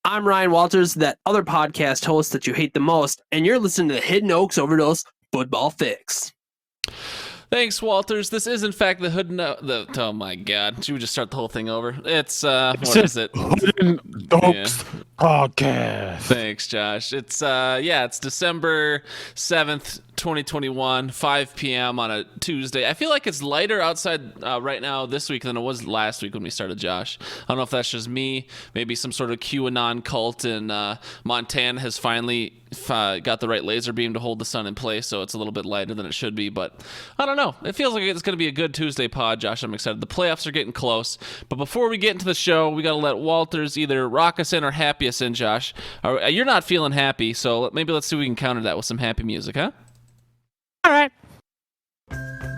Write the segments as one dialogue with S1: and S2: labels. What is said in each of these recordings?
S1: I'm Ryan Walters, that other podcast host that you hate the most, and you're listening to the Hidden Oaks Overdose Football Fix.
S2: Thanks, Walters. This is, in fact, the Hood. Oh my God! Should we just start the whole thing over? It's what is it?
S3: Hidden Oaks Podcast.
S2: Thanks, Josh. It's December 7th, 2021, 5 p.m. on a Tuesday. I feel like it's lighter outside right now this week than it was last week when we started, Josh. I don't know if that's just me. Maybe some sort of QAnon cult in Montana has finally got the right laser beam to hold the sun in place, so it's a little bit lighter than it should be. But I don't know. It feels like it's going to be a good Tuesday pod, Josh. I'm excited. The playoffs are getting close. But before we get into the show, we got to let Walters either rock us in or happy us in, Josh. You're not feeling happy, so maybe let's see if we can counter that with some happy music, huh?
S3: All right.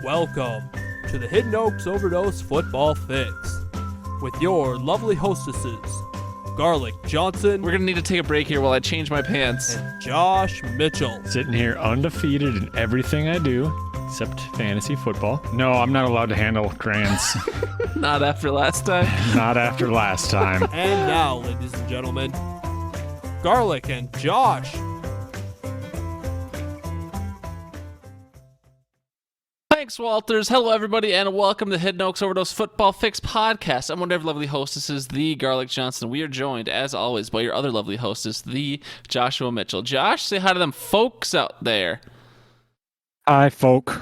S4: Welcome to the Hidden Oaks Overdose Football Fix with your lovely hostesses, Garlic Johnson.
S2: We're going to need to take a break here while I change my pants.
S4: And Josh Mitchell.
S3: Sitting here undefeated in everything I do, except fantasy football. No, I'm not allowed to handle crayons.
S2: Not after last time.
S3: Not after last time.
S4: And now, ladies and gentlemen, Garlic and Josh.
S2: Thanks, Walters. Hello, everybody, and welcome to Hidden Oaks Overdose Football Fix podcast. I'm one of your lovely hostesses, the Garlic Johnson. We are joined, as always, by your other lovely hostess, the Joshua Mitchell. Josh, say hi to them folks out there.
S3: Hi, folk.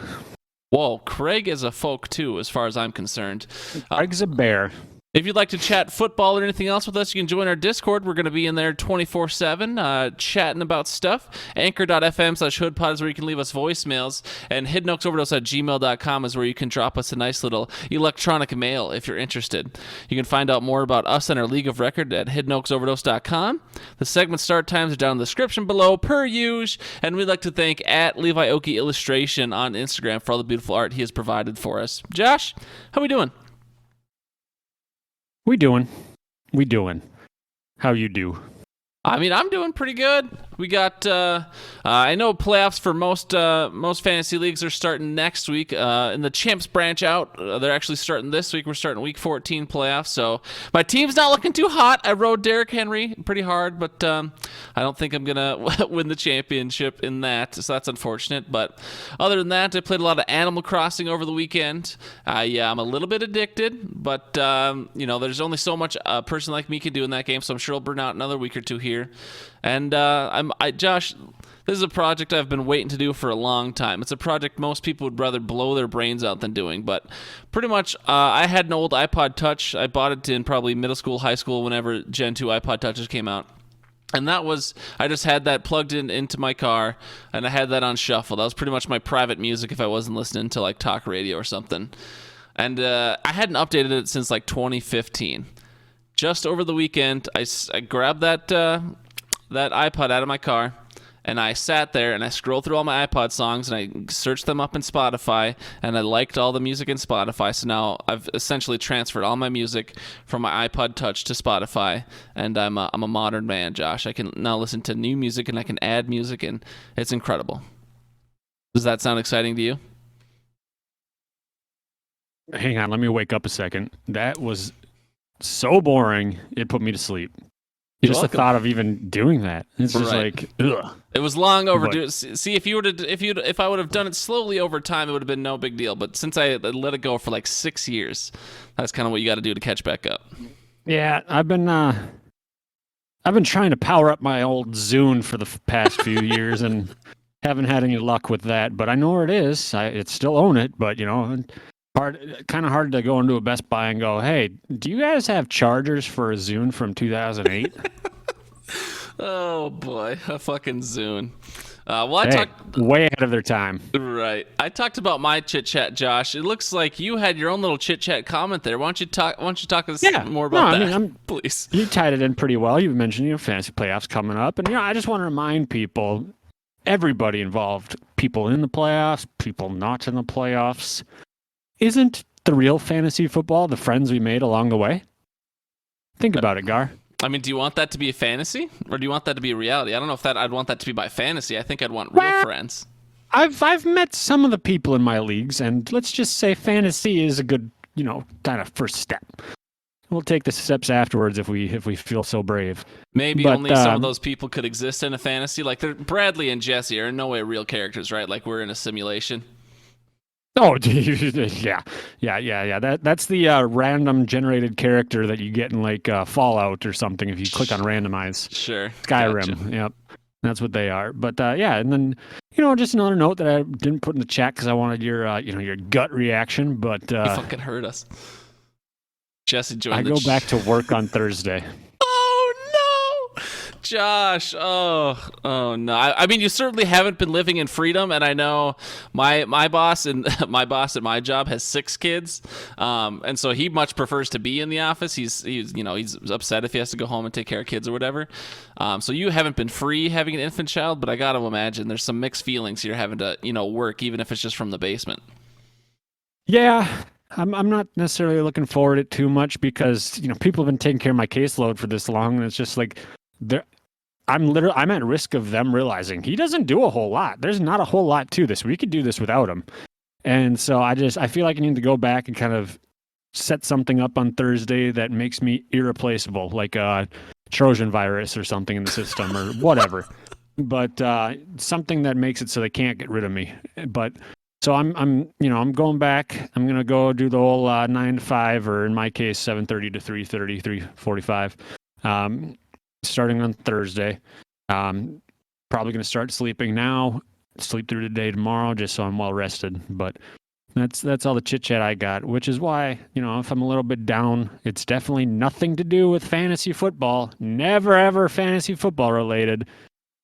S2: Whoa, Craig is a folk, too, as far as I'm concerned.
S3: Craig's a bear.
S2: If you'd like to chat football or anything else with us, you can join our Discord. We're going to be in there 24/7, chatting about stuff. Anchor.fm/hoodpod is where you can leave us voicemails. And hiddenoaksoverdose@gmail.com is where you can drop us a nice little electronic mail if you're interested. You can find out more about us and our League of Record at hiddenoaksoverdose.com. The segment start times are down in the description below, per usual. And we'd like to thank at Levi Oki Illustration on Instagram for all the beautiful art he has provided for us. Josh, how we doing?
S3: We doing. How you do?
S2: I mean, I'm doing pretty good. We got, I know playoffs for most fantasy leagues are starting next week. In the champs branch out, they're actually starting this week. We're starting week 14 playoffs. So my team's not looking too hot. I rode Derrick Henry pretty hard, but I don't think I'm going to win the championship in that. So that's unfortunate. But other than that, I played a lot of Animal Crossing over the weekend. I'm a little bit addicted, but, there's only so much a person like me can do in that game. So I'm sure I'll burn out another week or two here. And Josh, this is a project I've been waiting to do for a long time. It's a project most people would rather blow their brains out than doing. But pretty much, I had an old iPod Touch. I bought it in probably middle school, high school, whenever Gen 2 iPod Touches came out. And I just had that plugged into my car, and I had that on shuffle. That was pretty much my private music if I wasn't listening to like talk radio or something. And I hadn't updated it since like 2015. Just over the weekend, I grabbed that iPod out of my car, and I sat there and I scrolled through all my iPod songs and I searched them up in Spotify, and I liked all the music in Spotify. So now I've essentially transferred all my music from my iPod Touch to Spotify, and I'm a modern man, Josh. I can now listen to new music and I can add music, and it's incredible. Does that sound exciting to you?
S3: Hang on, let me wake up a second. That was so boring, it put me to sleep. Just the thought of even doing that. It's just like, ugh.
S2: It was long overdue. See, if I would have done it slowly over time, it would have been no big deal. But since I let it go for like 6 years, that's kind of what you got to do to catch back up.
S3: Yeah, I've been trying to power up my old Zune for the past few years and haven't had any luck with that. But I know where it is. I still own it, but kind of hard to go into a Best Buy and go, hey, do you guys have chargers for a Zune from 2008?
S2: Oh, boy. A fucking Zune.
S3: Way ahead of their time.
S2: Right. I talked about my chit-chat, Josh. It looks like you had your own little chit-chat comment there. Why don't you talk us more about that, please?
S3: You tied it in pretty well. You mentioned, fantasy playoffs coming up. And, I just want to remind people, everybody involved, people in the playoffs, people not in the playoffs, isn't the real fantasy football the friends we made along the way? Think about it, Gar.
S2: I mean, do you want that to be a fantasy, or do you want that to be a reality? I don't know if I'd want that to be by fantasy. I think I'd want real friends.
S3: I've met some of the people in my leagues, and let's just say fantasy is a good, kind of first step. we'll take the steps afterwards if we feel so brave.
S2: Maybe
S3: But,
S2: only some of those people could exist in a fantasy. Like Bradley and Jesse are in no way real characters, right? Like we're in a simulation.
S3: Oh, yeah. That's the random generated character that you get in like Fallout or something if you click on randomize.
S2: Sure.
S3: Skyrim.
S2: Gotcha.
S3: Yep. That's what they are. But yeah, and then just another note that I didn't put in the chat because I wanted your your gut reaction. But
S2: You fucking hurt us. Jesse joined.
S3: I go back to work on Thursday.
S2: Oh no, Josh. Oh no. I mean, you certainly haven't been living in freedom, and I know my boss and my boss at my job has 6 kids, and so he much prefers to be in the office. He's upset if he has to go home and take care of kids or whatever. So you haven't been free having an infant child, but I got to imagine there's some mixed feelings here having to work, even if it's just from the basement.
S3: Yeah. I'm not necessarily looking forward to it too much because people have been taking care of my caseload for this long, and it's just like I'm at risk of them realizing he doesn't do a whole lot. There's not a whole lot to this. We could do this without him, and so I feel like I need to go back and kind of set something up on Thursday that makes me irreplaceable, like a Trojan virus or something in the system or whatever, but something that makes it so they can't get rid of me. But so I'm going back. I'm gonna go do the whole 9 to 5, or in my case 7:30 to 3:30, 3:45, starting on Thursday. Probably gonna start sleeping now, sleep through the day tomorrow, just so I'm well rested. But that's all the chit chat I got. Which is why if I'm a little bit down, it's definitely nothing to do with fantasy football. Never ever fantasy football related.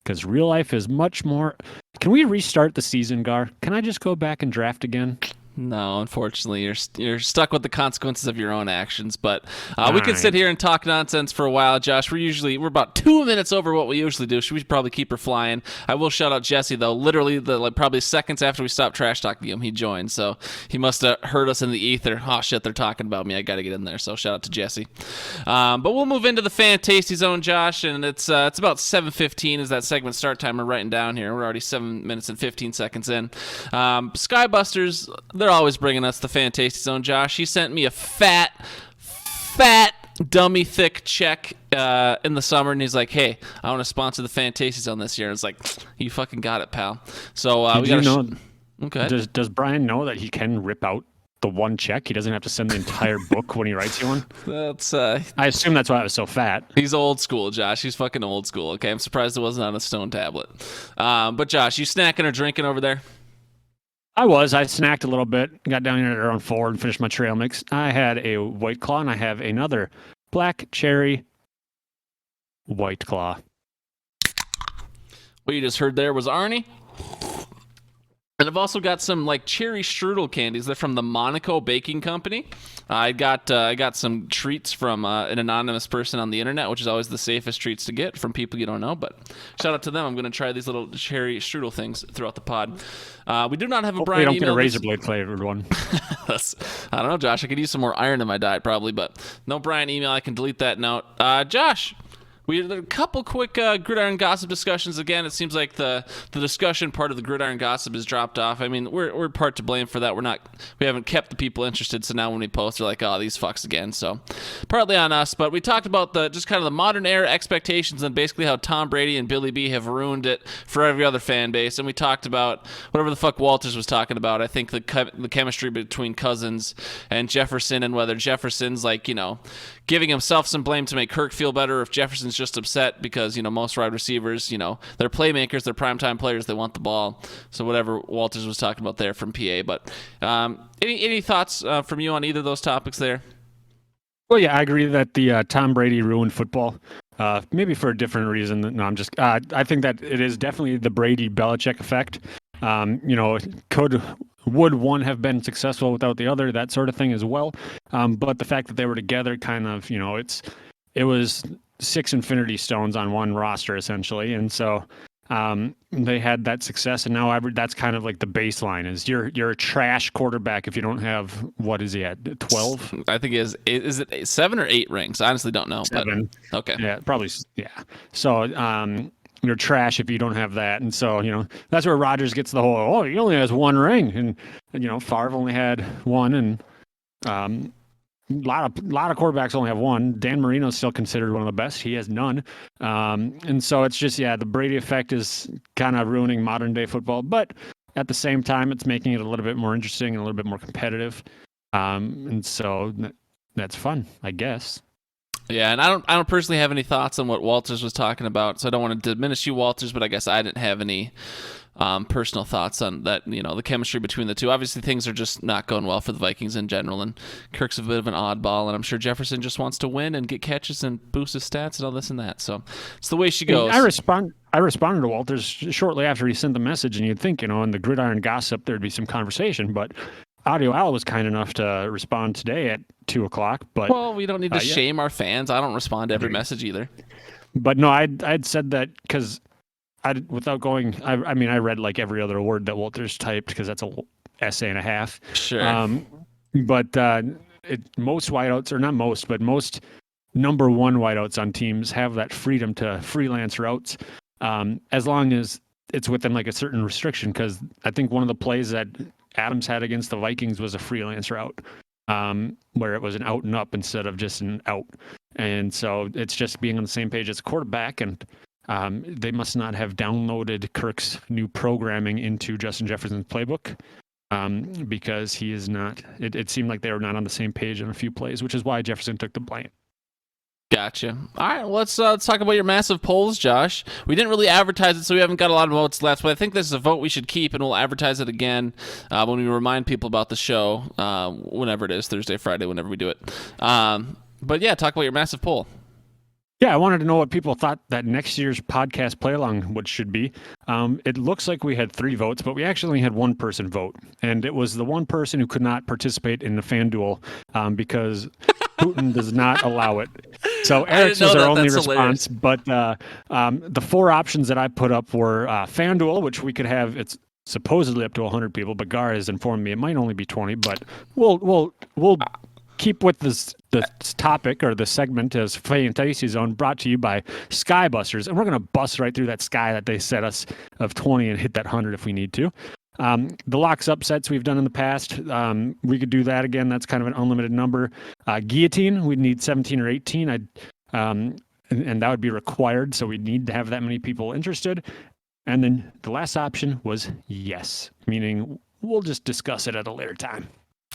S3: Because real life is much more. Can we restart the season, Gar? Can I just go back and draft again?
S2: No, unfortunately, you're stuck with the consequences of your own actions. But we could sit here and talk nonsense for a while, Josh. We're about 2 minutes over what we usually do. We should probably keep her flying. I will shout out Jesse though. Literally, probably seconds after we stopped trash talking him, he joined. So he must have heard us in the ether. Oh shit, they're talking about me. I got to get in there. So shout out to Jesse. But we'll move into the FanTASTY zone, Josh, and it's about 7:15 is that segment start time. We're writing down here. We're already 7 minutes and 15 seconds in. Skybusters. They're always bringing us the FanTASTY zone, Josh. He sent me a fat, dummy thick check in the summer, and he's like, "Hey, I want to sponsor the FanTASTY zone this year." And it's like, "You fucking got it, pal." So we got okay.
S3: Does Brian know that he can rip out the one check? He doesn't have to send the entire book when he writes you one.
S2: That's
S3: I assume that's why I was so fat.
S2: He's old school, Josh. He's fucking old school. Okay, I'm surprised it wasn't on a stone tablet. But Josh, you snacking or drinking over there?
S3: I snacked a little bit, got down here at around 4 and finished my trail mix. I had a White Claw, and I have another black cherry White Claw.
S2: What you just heard there was Arnie. And I've also got some like cherry strudel candies. They're from the Monaco Baking Company. I got some treats from an anonymous person on the internet, which is always the safest treats to get from people you don't know. But shout out to them. I'm going to try these little cherry strudel things throughout the pod. We do not have a Brian email.
S3: We don't get a razor blade flavored one.
S2: I don't know, Josh. I could use some more iron in my diet probably, but no Brian email. I can delete that note. Josh. We had a couple quick gridiron gossip discussions. Again, it seems like the discussion part of the gridiron gossip has dropped off. I mean, we're part to blame for that. We haven't kept the people interested. So now when we post, they're like, "Oh, these fucks again." So partly on us. But we talked about just kind of the modern era expectations and basically how Tom Brady and Billy B have ruined it for every other fan base. And we talked about whatever the fuck Walters was talking about. I think the chemistry between Cousins and Jefferson, and whether Jefferson's giving himself some blame to make Kirk feel better, if Jefferson's just upset because most wide receivers, they're playmakers, they're primetime players, they want the ball. So whatever Walters was talking about there from PA. But any thoughts from you on either of those topics there?
S3: Well, yeah, I agree that the Tom Brady ruined football. Maybe for a different reason. No, I'm just. I think that it is definitely the Brady-Belichick effect. Would one have been successful without the other? That sort of thing as well. But the fact that they were together, kind of, it was 6 infinity stones on one roster essentially, and so they had that success, and now that's kind of like the baseline is you're a trash quarterback if you don't have, what is he at, 12?
S2: I think is it 7 or 8 rings? I honestly don't know.
S3: 7.
S2: But, okay.
S3: Yeah, probably. Yeah. So you're trash if you don't have that, and so that's where Rodgers gets the whole he only has 1 ring, and Favre only had 1, and lot of quarterbacks only have one. Dan Marino's still considered one of the best. He has none. And so it's just, the Brady effect is kind of ruining modern day football. But at the same time, it's making it a little bit more interesting and a little bit more competitive. And so that's fun, I guess.
S2: Yeah, and I don't personally have any thoughts on what Walters was talking about, so I don't want to diminish you, Walters, but I guess I didn't have any personal thoughts on that, the chemistry between the two. Obviously, things are just not going well for the Vikings in general, and Kirk's a bit of an oddball, and I'm sure Jefferson just wants to win and get catches and boost his stats and all this and that. So it's the way she goes.
S3: I responded to Walters shortly after he sent the message, and you'd think, in the gridiron gossip, there'd be some conversation, but Audio Al was kind enough to respond today at 2:00. But
S2: well, we don't need to shame our fans. I don't respond to every message either.
S3: But no, I'd said that because I read like every other word that Walters typed because that's a essay and a half.
S2: Sure.
S3: But most wideouts, or not most, but most number one wideouts on teams have that freedom to freelance routes, as long as it's within like a certain restriction. Because I think one of the plays that Adams had against the Vikings was a freelance route, where it was an out and up instead of just an out. And so it's just being on the same page as a quarterback, and they must not have downloaded Kirk's new programming into Justin Jefferson's playbook, because he is not. It seemed like they were not on the same page on a few plays, which is why Jefferson took the blame.
S2: Gotcha. All right, well, let's talk about your massive polls, Josh. We didn't really advertise it, so we haven't got a lot of votes left, but I think this is a vote we should keep, and we'll advertise it again when we remind people about the show, whenever it is, Thursday, Friday, whenever we do it. But yeah, talk about your massive poll.
S3: Yeah, I wanted to know what people thought that next year's podcast play-along should be. It looks like we had 3 votes, but we actually only had one person vote, and it was the one person who could not participate in the FanDuel because Putin does not allow it. So Eric's was our only response, but the 4 options that I put up were FanDuel, which we could have. It's supposedly up to 100 people, but Gar has informed me it might only be 20. But we'll keep with the topic or the segment as FanTASTY Zone, brought to you by Skybusters, and we're gonna bust right through that sky that they set us of 20 and hit that 100 if we need to. The locks upsets we've done in the past, we could do that again. That's kind of an unlimited number. Guillotine, we'd need 17 or 18. And that would be required, so we'd need to have that many people interested. And then the last option was yes, meaning we'll just discuss it at a later time.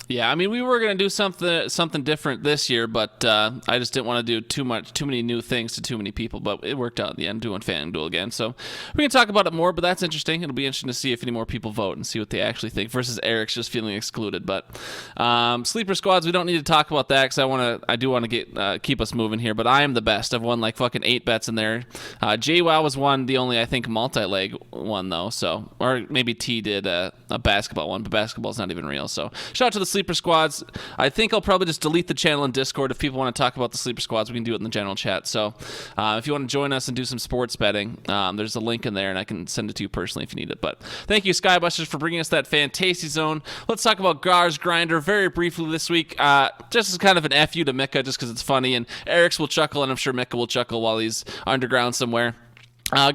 S2: Yeah, I mean, we were going to do something different this year, but I just didn't want to do too many new things to too many people, but it worked out in the end, doing FanDuel again. So we can talk about it more, but that's interesting. It'll be interesting to see if any more people vote and see what they actually think versus Eric's just feeling excluded. But sleeper squads, we don't need to talk about that because I do want to keep us moving here, but I am the best. I've won like fucking 8 bets in there. JWoww was the only, I think, multi-leg one though, so, or maybe T did a basketball one, but basketball's not even real. So shout out to the sleeper squads. I think I'll probably just delete the channel in Discord. If people want to talk about the sleeper squads, we can do it in the general chat. So if you want to join us and do some sports betting, there's a link in there, and I can send it to you personally if you need it. But thank you, Skybusters, for bringing us that FanTASTY Zone. Let's talk about Gar's Grinder very briefly this week. Just as kind of an FU to Micah, just because it's funny, and Eric's will chuckle, and I'm sure Micah will chuckle while he's underground somewhere.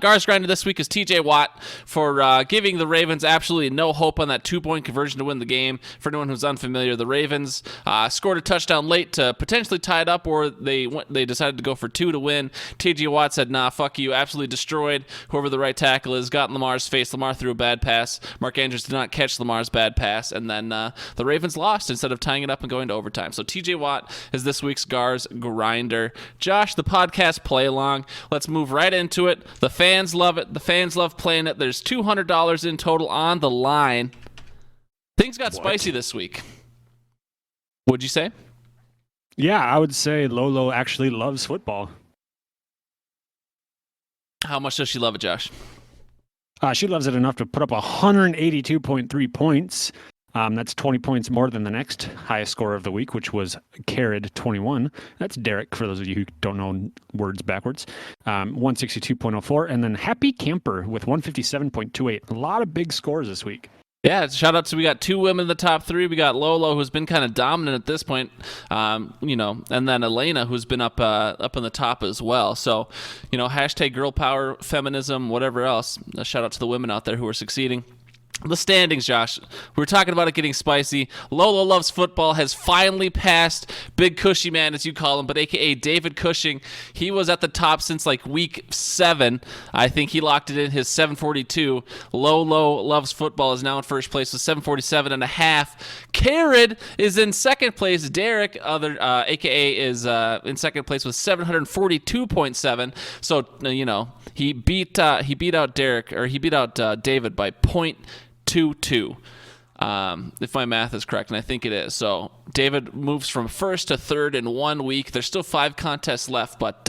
S2: Gar's Grinder this week is TJ Watt for giving the Ravens absolutely no hope on that 2-point conversion to win the game. For anyone who's unfamiliar, the Ravens scored a touchdown late to potentially tie it up, or they decided to go for 2 to win. TJ Watt said, nah, fuck you, absolutely destroyed whoever the right tackle is, got in Lamar's face. Lamar threw a bad pass. Mark Andrews did not catch Lamar's bad pass, and then the Ravens lost instead of tying it up and going to overtime. So TJ Watt is this week's Gar's Grinder. Josh, the podcast play-along. Let's move right into it. The fans love it. The fans love playing it. There's $200 in total on the line. Things got spicy this week. What'd you say?
S3: Yeah, I would say Lolo actually loves football.
S2: How much does she love it, Josh?
S3: She loves it enough to put up 182.3 points. That's 20 points more than the next highest score of the week, which was Carrad 21. That's Derek, for those of you who don't know words backwards. 162.04. And then Happy Camper with 157.28. A lot of big scores this week.
S2: Yeah, shout out to, we got 2 women in the top 3. We got Lolo, who's been kind of dominant at this point, and then Elena, who's been up in the top as well. So, hashtag girl power, feminism, whatever else. A shout out to the women out there who are succeeding. The standings, Josh. We were talking about it getting spicy. Lolo Loves Football has finally passed Big Cushy Man, as you call him, but a.k.a. David Cushing. He was at the top since like week 7. I think he locked it in his 742. Lolo Loves Football is now in first place with 747.5. Karen is in second place. Derek, a.k.a. is in second place with 742.7. So, he beat out Derek, or he beat out David by 0.22, if my math is correct, and I think it is. So David moves from first to third in 1 week. There's still 5 contests left, but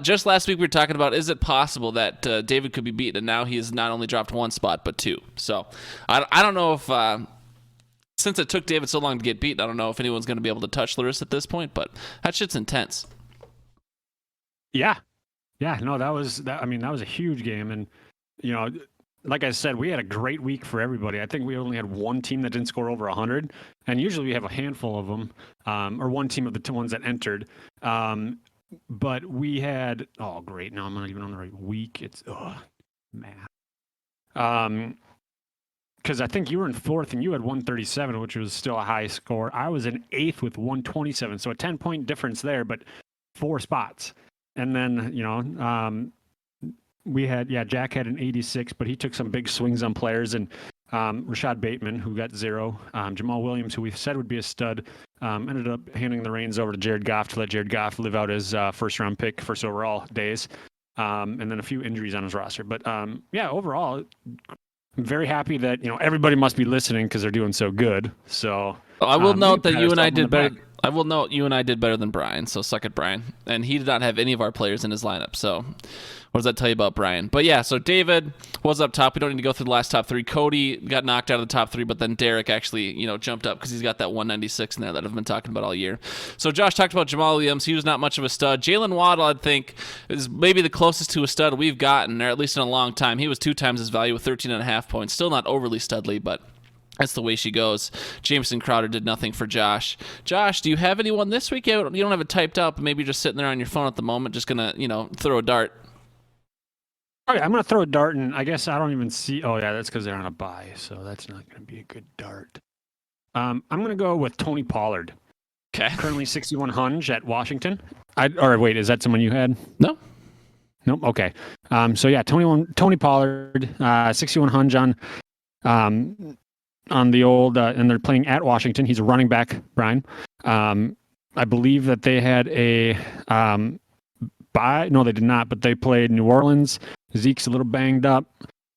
S2: just last week we were talking about, is it possible that David could be beaten, and now he has not only dropped 1 spot but 2. So I don't know if since it took David so long to get beaten, I don't know if anyone's going to be able to touch Larissa at this point, but that shit's intense.
S3: Yeah, no, that was a huge game, and like I said, we had a great week for everybody. I think we only had one team that didn't score over 100, and usually we have a handful of them, or one team of the ones that entered. But we had, oh great, now I'm not even on the right week. It's math. Because I think you were in 4th and you had 137, which was still a high score. I was in 8th with 127, so a 10-point difference there, but 4 spots. And then we had, Jack had an 86, but he took some big swings on players, and Rashad Bateman, who got 0, Jamal Williams, who we said would be a stud, ended up handing the reins over to Jared Goff to let Jared Goff live out his first overall days, and then a few injuries on his roster. But overall, I'm very happy that everybody must be listening because they're doing so good. So
S2: I will note that you and I did better. I will note you and I did better than Brian, so suck it, Brian. And he did not have any of our players in his lineup, so what does that tell you about Brian? But yeah, so David was up top. We don't need to go through the last top 3. Cody got knocked out of the top 3, but then Derek actually, jumped up because he's got that 196 in there that I've been talking about all year. So Josh talked about Jamal Williams. He was not much of a stud. Jalen Waddle, I think, is maybe the closest to a stud we've gotten, or at least in a long time. He was 2 times his value with 13.5 points. Still not overly studly, but that's the way she goes. Jameson Crowder did nothing for Josh. Josh, do you have anyone this week? You don't have it typed up, but maybe you're just sitting there on your phone at the moment, just going to, throw a dart.
S3: All right, I'm going to throw a dart, and I guess I don't even see. Oh, yeah, that's because they're on a bye, so that's not going to be a good dart. I'm going to go with Tony Pollard.
S2: Okay.
S3: Currently 61 at Washington. Wait, is that someone you had?
S2: No.
S3: Nope. Okay. Tony Pollard, 61 on the old, and they're playing at Washington. He's a running back, Brian. I believe that they had a bye. No, they did not, but they played New Orleans. Zeke's a little banged up.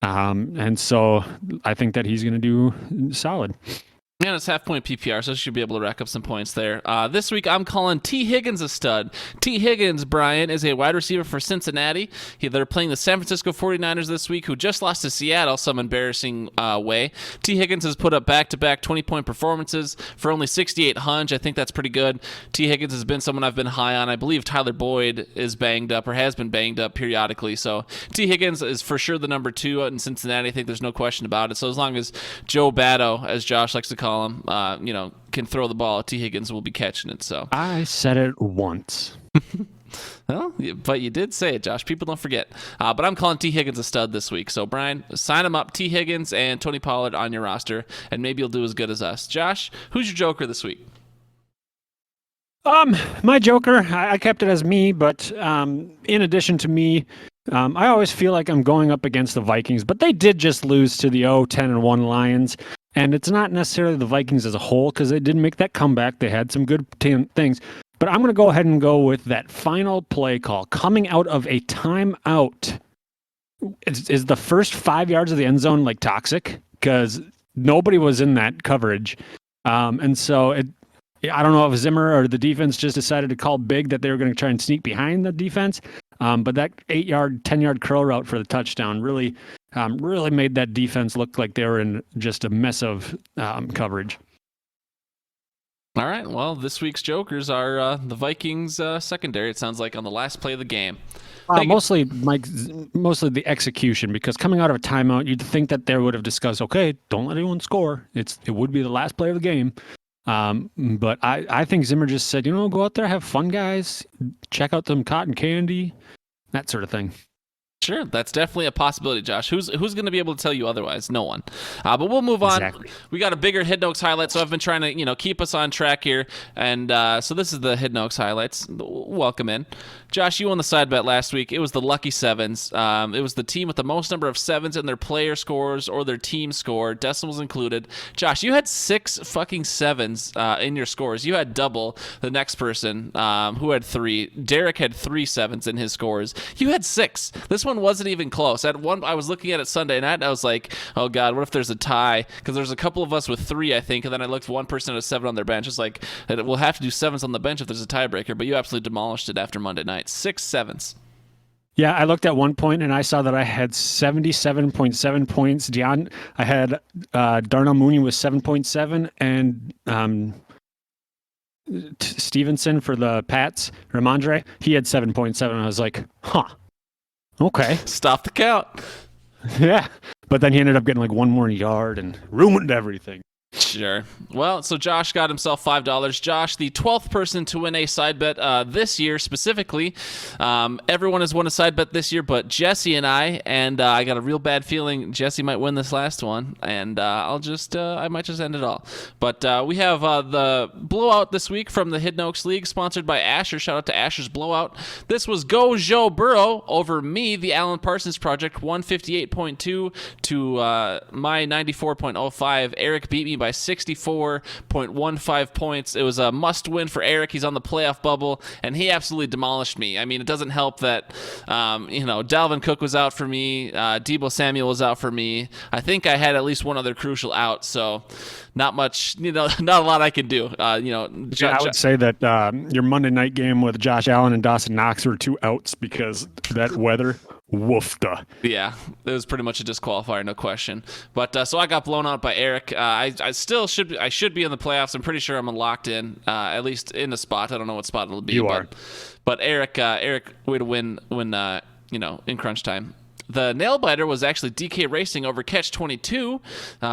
S3: And so I think that he's going to do solid.
S2: And it's half-point PPR, so should be able to rack up some points there. This week, I'm calling T. Higgins a stud. T. Higgins, Brian, is a wide receiver for Cincinnati. They're playing the San Francisco 49ers this week, who just lost to Seattle some embarrassing way. T. Higgins has put up back-to-back 20-point performances for only 68 I think that's pretty good. T. Higgins has been someone I've been high on. I believe Tyler Boyd is banged up, or has been banged up periodically. So T. Higgins is for sure the number 2 in Cincinnati. I think there's no question about it. So as long as Joe Batto, as Josh likes to call him, can throw the ball, T. Higgins will be catching it. So
S3: I said it once.
S2: Well, but you did say it, Josh. People don't forget. But I'm calling T. Higgins a stud this week. So Brian, sign him up, T. Higgins and Tony Pollard on your roster, and maybe you'll do as good as us. Josh, who's your joker this week?
S3: My joker, I kept it as me, but in addition to me, I always feel like I'm going up against the Vikings, but they did just lose to the 10-1 Lions. And it's not necessarily the Vikings as a whole, because they didn't make that comeback. They had some good things. But I'm going to go ahead and go with that final play call coming out of a timeout. Is the first 5 yards of the end zone like toxic? Because nobody was in that coverage. And so I don't know if Zimmer or the defense just decided to call big that they were going to try and sneak behind the defense. But that 8-yard, 10-yard curl route for the touchdown really made that defense look like they were in just a mess of coverage.
S2: All right. Well, this week's jokers are the Vikings secondary. It sounds like on the last play of the game.
S3: Mostly the execution, because coming out of a timeout, you'd think that they would have discussed, okay, don't let anyone score. It would be the last play of the game. But I think Zimmer just said, go out there, have fun, guys. Check out some cotton candy, that sort of thing.
S2: Sure, that's definitely a possibility, Josh. Who's going to be able to tell you otherwise? No one. But we'll move on.
S3: Exactly.
S2: We got a bigger Hidden Oaks highlight, so I've been trying to keep us on track here. And so this is the Hidden Oaks highlights. Welcome in. Josh, you won the side bet last week. It was the Lucky Sevens. It was the team with the most number of sevens in their player scores or their team score, decimals included. Josh, you had 6 fucking sevens in your scores. You had double the next person who had 3. Derek had 3 sevens in his scores. You had 6. This one wasn't even close. I was looking at it Sunday night, and I was like, oh, God, what if there's a tie? Because there's a couple of us with 3, I think, and then I looked, one person had a 7 on their bench. It's like, we'll have to do 7s on the bench if there's a tiebreaker, but you absolutely demolished it after Monday night. 6 sevens.
S3: Yeah, I looked at one point and I saw that I had 77.7 points. I had Darnell Mooney with 7.7 and Stevenson for the Pats, Ramondre, he had 7.7. I was like, huh, okay.
S2: Stop the count.
S3: Yeah, but then he ended up getting like one more yard and ruined everything.
S2: Sure. Well, so Josh got himself $5. Josh, the 12th person to win a side bet this year specifically. Everyone has won a side bet this year, but Jesse and I got a real bad feeling Jesse might win this last one, and I might just end it all. But we have the blowout this week from the Hidden Oaks League, sponsored by Asher. Shout out to Asher's Blowout. This was Go Joe Burrow over me, the Alan Parsons Project, 158.2 to my 94.05. Eric beat me by 64.15 points. It was a must-win for Eric. He's on the playoff bubble, and he absolutely demolished me. I mean, it doesn't help that, Dalvin Cook was out for me. Deebo Samuel was out for me. I think I had at least one other crucial out, so not much, not a lot I can do.
S3: I would say that your Monday night game with Josh Allen and Dawson Knox were 2 outs because that weather. Woofda.
S2: Yeah, it was pretty much a disqualifier, no question. But so I got blown out by Eric. I still should be in the playoffs. I'm pretty sure I'm locked in, at least in a spot. I don't know what spot it'll be.
S3: You are.
S2: But Eric, way to win when in crunch time. The nail biter was actually DK Racing over Catch 22,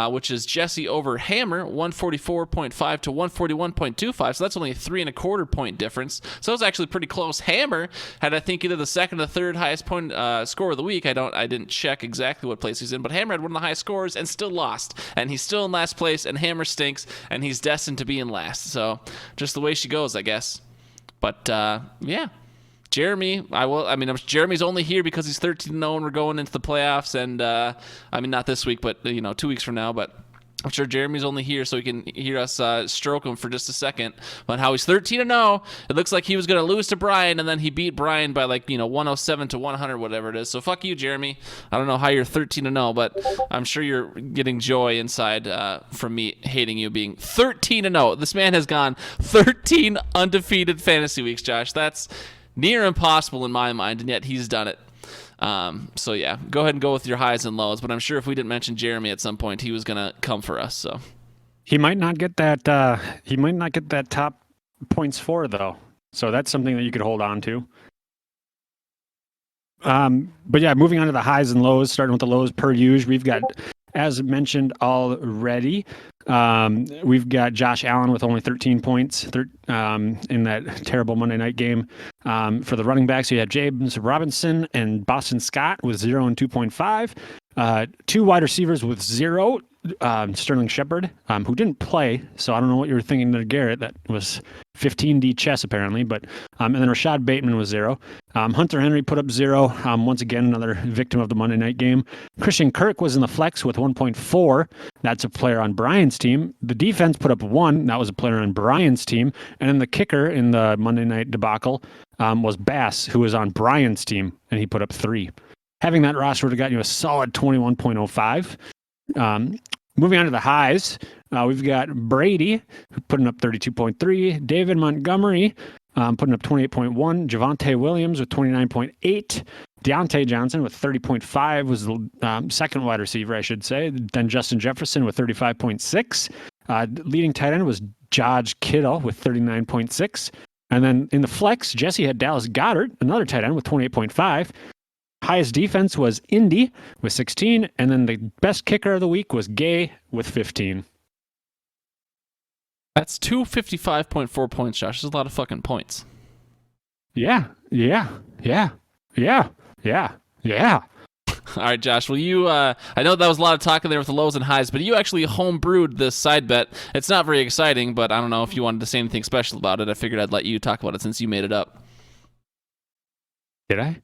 S2: which is Jesse over Hammer, 144.5 to 141.25. So that's only a 3.25 point difference. So it was actually pretty close. Hammer had, I think, either the second or third highest point score of the week. I didn't check exactly what place he's in, but Hammer had one of the highest scores and still lost. And he's still in last place, and Hammer stinks, and he's destined to be in last. So just the way she goes, I guess. But yeah. Jeremy, Jeremy's only here because he's 13-0 and we're going into the playoffs. And not this week, but 2 weeks from now. But I'm sure Jeremy's only here so he can hear us stroke him for just a second. But how he's 13-0, it looks like he was going to lose to Brian, and then he beat Brian by 107 to 100, whatever it is. So fuck you, Jeremy. I don't know how you're 13-0, but I'm sure you're getting joy inside from me hating you being 13-0. This man has gone 13 undefeated fantasy weeks, Josh. That's near impossible in my mind, and yet he's done it. So yeah, go ahead and go with your highs and lows. But I'm sure if we didn't mention Jeremy at some point, he was gonna come for us. So
S3: he might not get that. He might not get that top points for though. So that's something that you could hold on to. But yeah, moving on to the highs and lows. Starting with the lows per usual, we've got, as mentioned already, we've got Josh Allen with only 13 points in that terrible Monday night game. For the running backs, you had James Robinson and Boston Scott with 0 and 2.5. 2 wide receivers with 0. Sterling Shepard, who didn't play, so I don't know what you were thinking there, Garrett. That was 15D chess apparently, but and then Rashad Bateman was 0. Hunter Henry put up 0. Once again, another victim of the Monday night game. Christian Kirk was in the flex with 1.4. That's a player on Brian's team. The defense put up 1. That was a player on Brian's team. And then the kicker in the Monday night debacle was Bass, who was on Brian's team, and he put up 3. Having that roster would have gotten you a solid 21.05. Moving on to the highs, we've got Brady putting up 32.3, David Montgomery putting up 28.1, Javonte Williams with 29.8, Deontay Johnson with 30.5 was the second wide receiver, I should say. Then Justin Jefferson with 35.6. Leading tight end was George Kittle with 39.6. And then in the flex, Jesse had Dallas Goedert, another tight end with 28.5. Highest defense was Indy with 16, and then the best kicker of the week was Gay with 15.
S2: That's 255.4 points, Josh. That's a lot of fucking points.
S3: Yeah. Yeah.
S2: All right, Josh. Well, you, I know that was a lot of talking there with the lows and highs, but you actually home brewed this side bet. It's not very exciting, but I don't know if you wanted to say anything special about it. I figured I'd let you talk about it since you made it up.
S3: Did I?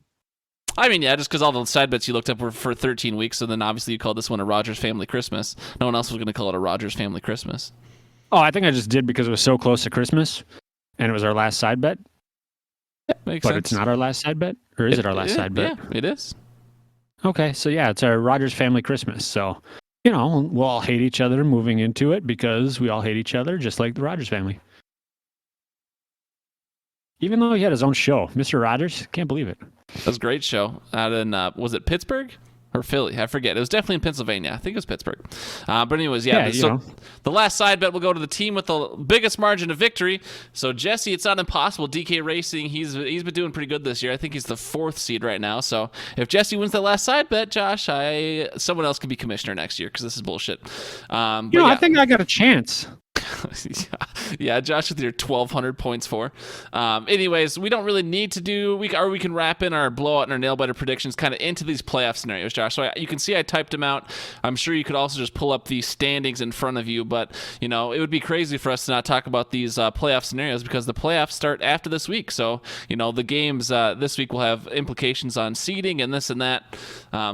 S2: I mean, yeah, just because all the side bets you looked up were for 13 weeks, so then obviously you called this one a Rogers Family Christmas. No one else was going to call it a Rogers Family Christmas.
S3: Oh, I think I just did because it was so close to Christmas, and it was our last side bet.
S2: Yeah, makes
S3: But
S2: sense.
S3: it's not our last side bet? Or is it our last side bet?
S2: Yeah, it is.
S3: Okay, so yeah, it's our Rogers Family Christmas. So, we'll all hate each other moving into it because we all hate each other, just like the Rogers family. Even though he had his own show, Mr. Rogers, can't believe it.
S2: That was a great show out in, was it Pittsburgh or Philly? I forget. It was definitely in Pennsylvania. I think it was Pittsburgh. But anyways, yeah. So the last side bet will go to the team with the biggest margin of victory. So Jesse, it's not impossible. DK Racing, he's been doing pretty good this year. I think he's the 4th seed right now. So if Jesse wins that last side bet, Josh, someone else can be commissioner next year because this is bullshit.
S3: I think I got a chance.
S2: Yeah, Josh with your 1,200 points for. Anyways, we don't really need to do we can wrap in our blowout and our nail biter predictions kind of into these playoff scenarios, Josh. So you can see I typed them out. I'm sure you could also just pull up the standings in front of you, but it would be crazy for us to not talk about these playoff scenarios because the playoffs start after this week. So the games this week will have implications on seeding and this and that.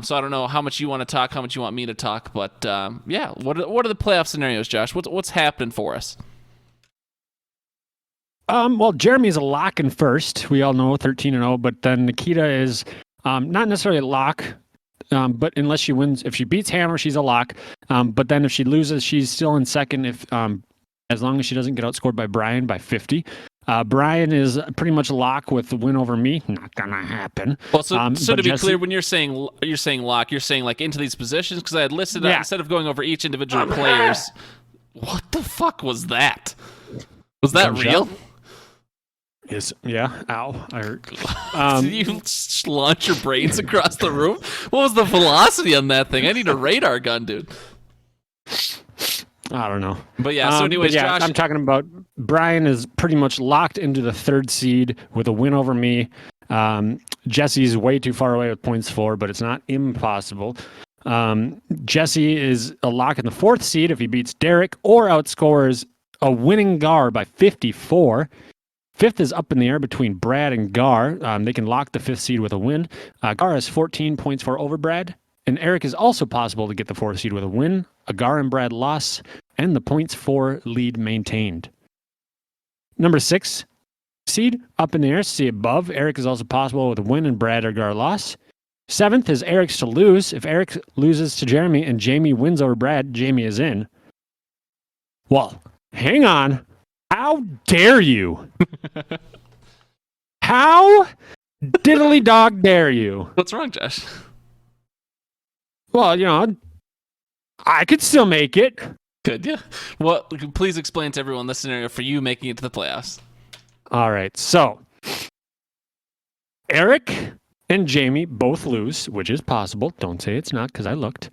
S2: So I don't know how much you want to talk, how much you want me to talk, but yeah, what are the playoff scenarios, Josh? What's happening for us?
S3: Well, Jeremy's a lock in first. We all know 13-0, but then Nikita is not necessarily a lock, but unless she wins, if she beats Hammer, she's a lock. But then if she loses, she's still in second if as long as she doesn't get outscored by Brian by 50. Brian is pretty much a lock with the win over me. Not gonna happen.
S2: Well, so to be
S3: Jesse,
S2: clear, when you're saying lock, you're saying like into these positions because I had listed instead of going over each individual players. What the fuck was that? Was that real?
S3: Yeah. Ow. I hurt.
S2: Did you launch your brains across the room? What was the velocity on that thing? I need a radar gun, dude.
S3: I don't know.
S2: But yeah, so anyways, Josh.
S3: I'm talking about Brian is pretty much locked into the 3rd seed with a win over me. Jesse's way too far away with points for, but it's not impossible. Jesse is a lock in the 4th seed if he beats Derek or outscores a winning Gar by 54. 5th is up in the air between Brad and Gar. They can lock the 5th seed with a win. Gar has 14 points for over Brad. And Eric is also possible to get the 4th seed with a win, a Gar and Brad loss, and the points for lead maintained. Number 6 seed up in the air, see above. Eric is also possible with a win and Brad or Gar loss. 7th is Eric's to lose. If Eric loses to Jeremy and Jamie wins over Brad, Jamie is in. Well, hang on. How dare you? How diddly dog dare you?
S2: What's wrong, Josh?
S3: Well, I could still make it.
S2: Could you? Well, please explain to everyone the scenario for you making it to the playoffs.
S3: All right, so Eric and Jamie both lose, which is possible. Don't say it's not, because I looked.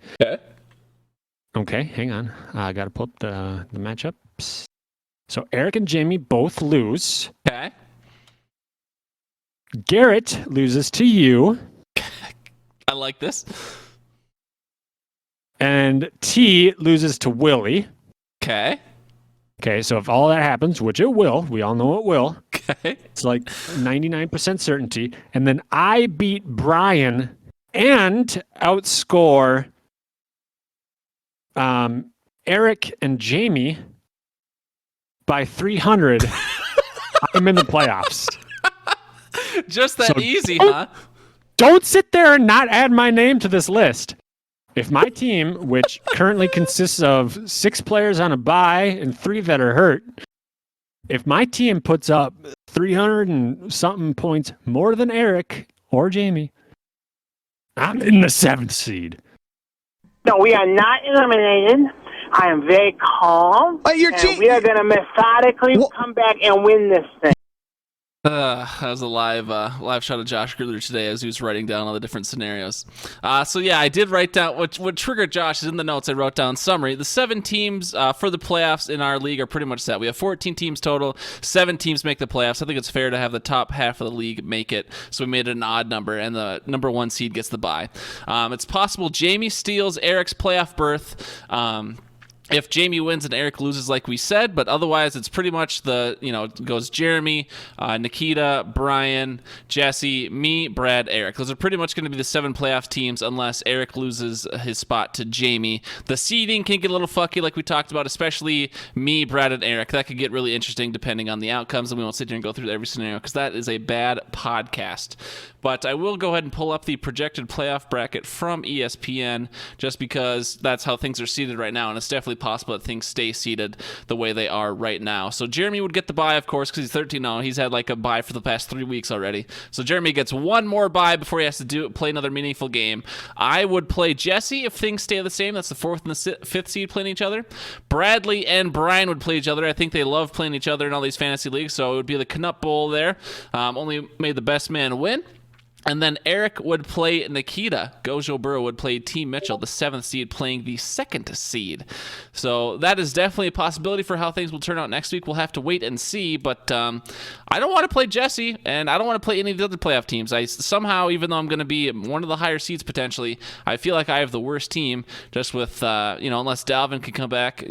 S3: Okay, hang on. I got to pull up the matchups. So Eric and Jamie both lose.
S2: Okay.
S3: Garrett loses to you.
S2: I like this.
S3: And T loses to Willie.
S2: Okay.
S3: Okay, so if all that happens, which it will, we all know it will.
S2: Okay.
S3: It's like 99% certainty. And then I beat Brian and outscore Eric and Jamie by 300. I'm in the playoffs.
S2: Just that easy,
S3: don't,
S2: huh?
S3: Don't sit there and not add my name to this list. If my team, which currently consists of 6 players on a bye and 3 that are hurt, if my team puts up 300 and something points more than Eric or Jamie, I'm in the 7th seed.
S5: No, we are not eliminated. I am very calm.
S6: But you're
S5: and we are going to methodically come back and win this thing.
S2: That was a live shot of Josh Gruder today as he was writing down all the different scenarios. So yeah, I did write down what triggered Josh is in the notes. I wrote down summary. The 7 teams for the playoffs in our league are pretty much set. We have 14 teams total. 7 teams make the playoffs. I think it's fair to have the top half of the league make it. So we made it an odd number, and the number 1 seed gets the bye. It's possible Jamie steals Eric's playoff berth. If Jamie wins and Eric loses, like we said, but otherwise it's pretty much it goes Jeremy, Nikita, Brian, Jesse, me, Brad, Eric. Those are pretty much going to be the 7 playoff teams unless Eric loses his spot to Jamie. The seeding can get a little fucky like we talked about, especially me, Brad, and Eric. That could get really interesting depending on the outcomes, and we won't sit here and go through every scenario because that is a bad podcast. But I will go ahead and pull up the projected playoff bracket from ESPN just because that's how things are seeded right now, and it's definitely possible that things stay seeded the way they are right now. So Jeremy would get the bye, of course, because he's 13-0. He's had like a bye for the past 3 weeks already. So Jeremy gets one more bye before he has to play another meaningful game. I would play Jesse if things stay the same. That's the 4th and the 5th seed playing each other. Bradley and Brian would play each other. I think they love playing each other in all these fantasy leagues, so it would be the Canuck Bowl there. Only made the best man win. And then Eric would play Nikita. Gojo Burrow would play Team Mitchell, the 7th seed, playing the 2nd seed. So that is definitely a possibility for how things will turn out next week. We'll have to wait and see. But I don't want to play Jesse, and I don't want to play any of the other playoff teams. I somehow, even though I'm going to be one of the higher seeds potentially, I feel like I have the worst team just with, unless Dalvin can come back,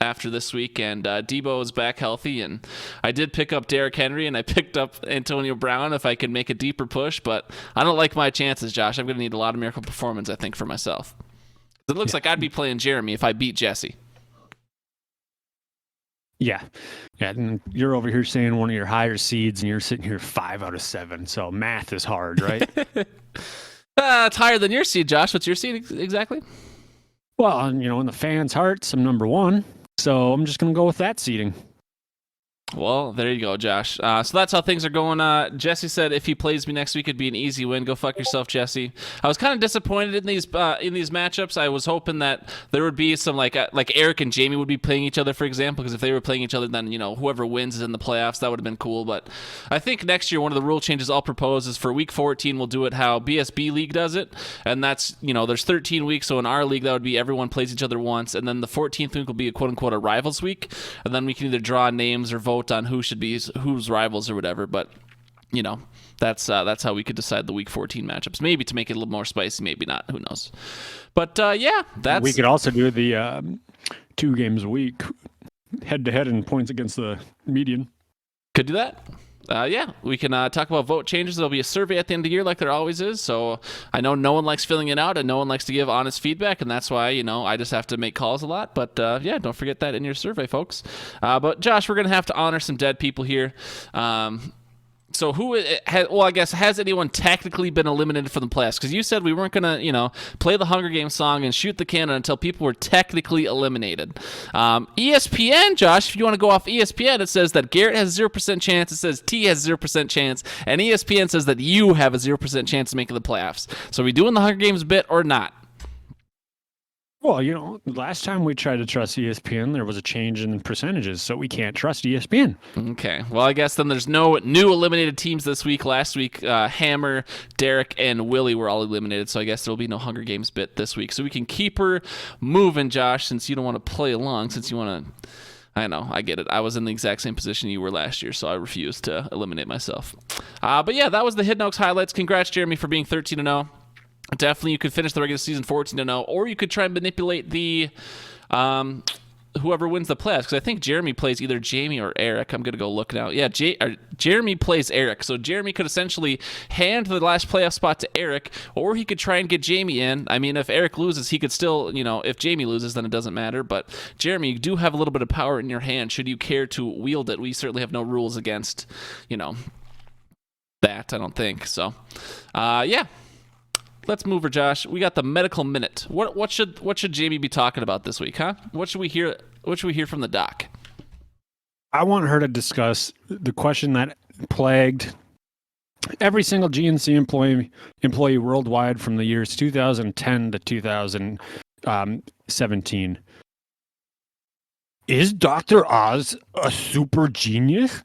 S2: after this week, and Debo is back healthy, and I did pick up Derrick Henry, and I picked up Antonio Brown if I could make a deeper push, but I don't like my chances, Josh. I'm going to need a lot of miracle performance, I think, for myself. It looks like I'd be playing Jeremy if I beat Jesse.
S3: Yeah, and you're over here saying one of your higher seeds, and you're sitting here 5 out of 7, so math is hard, right?
S2: It's higher than your seed, Josh. What's your seed exactly?
S3: Well, in the fans' hearts, I'm number 1. So I'm just going to go with that seeding.
S2: Well, there you go, Josh. So that's how things are going. Jesse said if he plays me next week, it'd be an easy win. Go fuck yourself, Jesse. I was kind of disappointed in these matchups. I was hoping that there would be some like Eric and Jamie would be playing each other, for example, because if they were playing each other, then whoever wins is in the playoffs. That would have been cool. But I think next year one of the rule changes I'll propose is for Week 14 we'll do it how BSB League does it, and that's there's 13 weeks. So in our league that would be everyone plays each other once, and then the 14th week will be a quote unquote a rivals week, and then we can either draw names or vote on who should be who's rivals or whatever. But that's how we could decide the Week 14 matchups. Maybe to make it a little more spicy, maybe not. Who knows? But that's.
S3: We could also do the 2 games a week, head to head in points against the median.
S2: Could do that. We can talk about vote changes. There'll be a survey at the end of the year like there always is. So I know no one likes filling it out and no one likes to give honest feedback, and that's why, I just have to make calls a lot. But don't forget that in your survey, folks. But Josh, we're going to have to honor some dead people here. So has anyone technically been eliminated from the playoffs? Because you said we weren't going to, play the Hunger Games song and shoot the cannon until people were technically eliminated. ESPN, Josh, if you want to go off ESPN, it says that Garrett has 0% chance. It says T has 0% chance. And ESPN says that you have a 0% chance of making the playoffs. So are we doing the Hunger Games bit or not?
S3: Well, last time we tried to trust ESPN, there was a change in percentages, so we can't trust ESPN.
S2: Okay. Well, I guess then there's no new eliminated teams this week. Last week, Hammer, Derek, and Willie were all eliminated, so I guess there'll be no Hunger Games bit this week. So we can keep her moving, Josh, since you don't want to play along, since you want to... I know, I get it. I was in the exact same position you were last year, so I refused to eliminate myself. But yeah, that was the Hidden Oaks highlights. Congrats, Jeremy, for being 13-0. Definitely, you could finish the regular season 14-0, or you could try and manipulate the whoever wins the playoffs. Because I think Jeremy plays either Jamie or Eric. I'm gonna go look now. Yeah, Jeremy plays Eric, so Jeremy could essentially hand the last playoff spot to Eric, or he could try and get Jamie in. I mean, if Eric loses, he could still, if Jamie loses, then it doesn't matter. But Jeremy, you do have a little bit of power in your hand. Should you care to wield it? We certainly have no rules against, that. I don't think so. Yeah. Let's move her, Josh. We got the medical minute. What should Jamie be talking about this week, huh? What should we hear from the doc?
S3: I want her to discuss the question that plagued every single GNC employee worldwide from the years 2010 to 2017. Is Dr. Oz a super genius?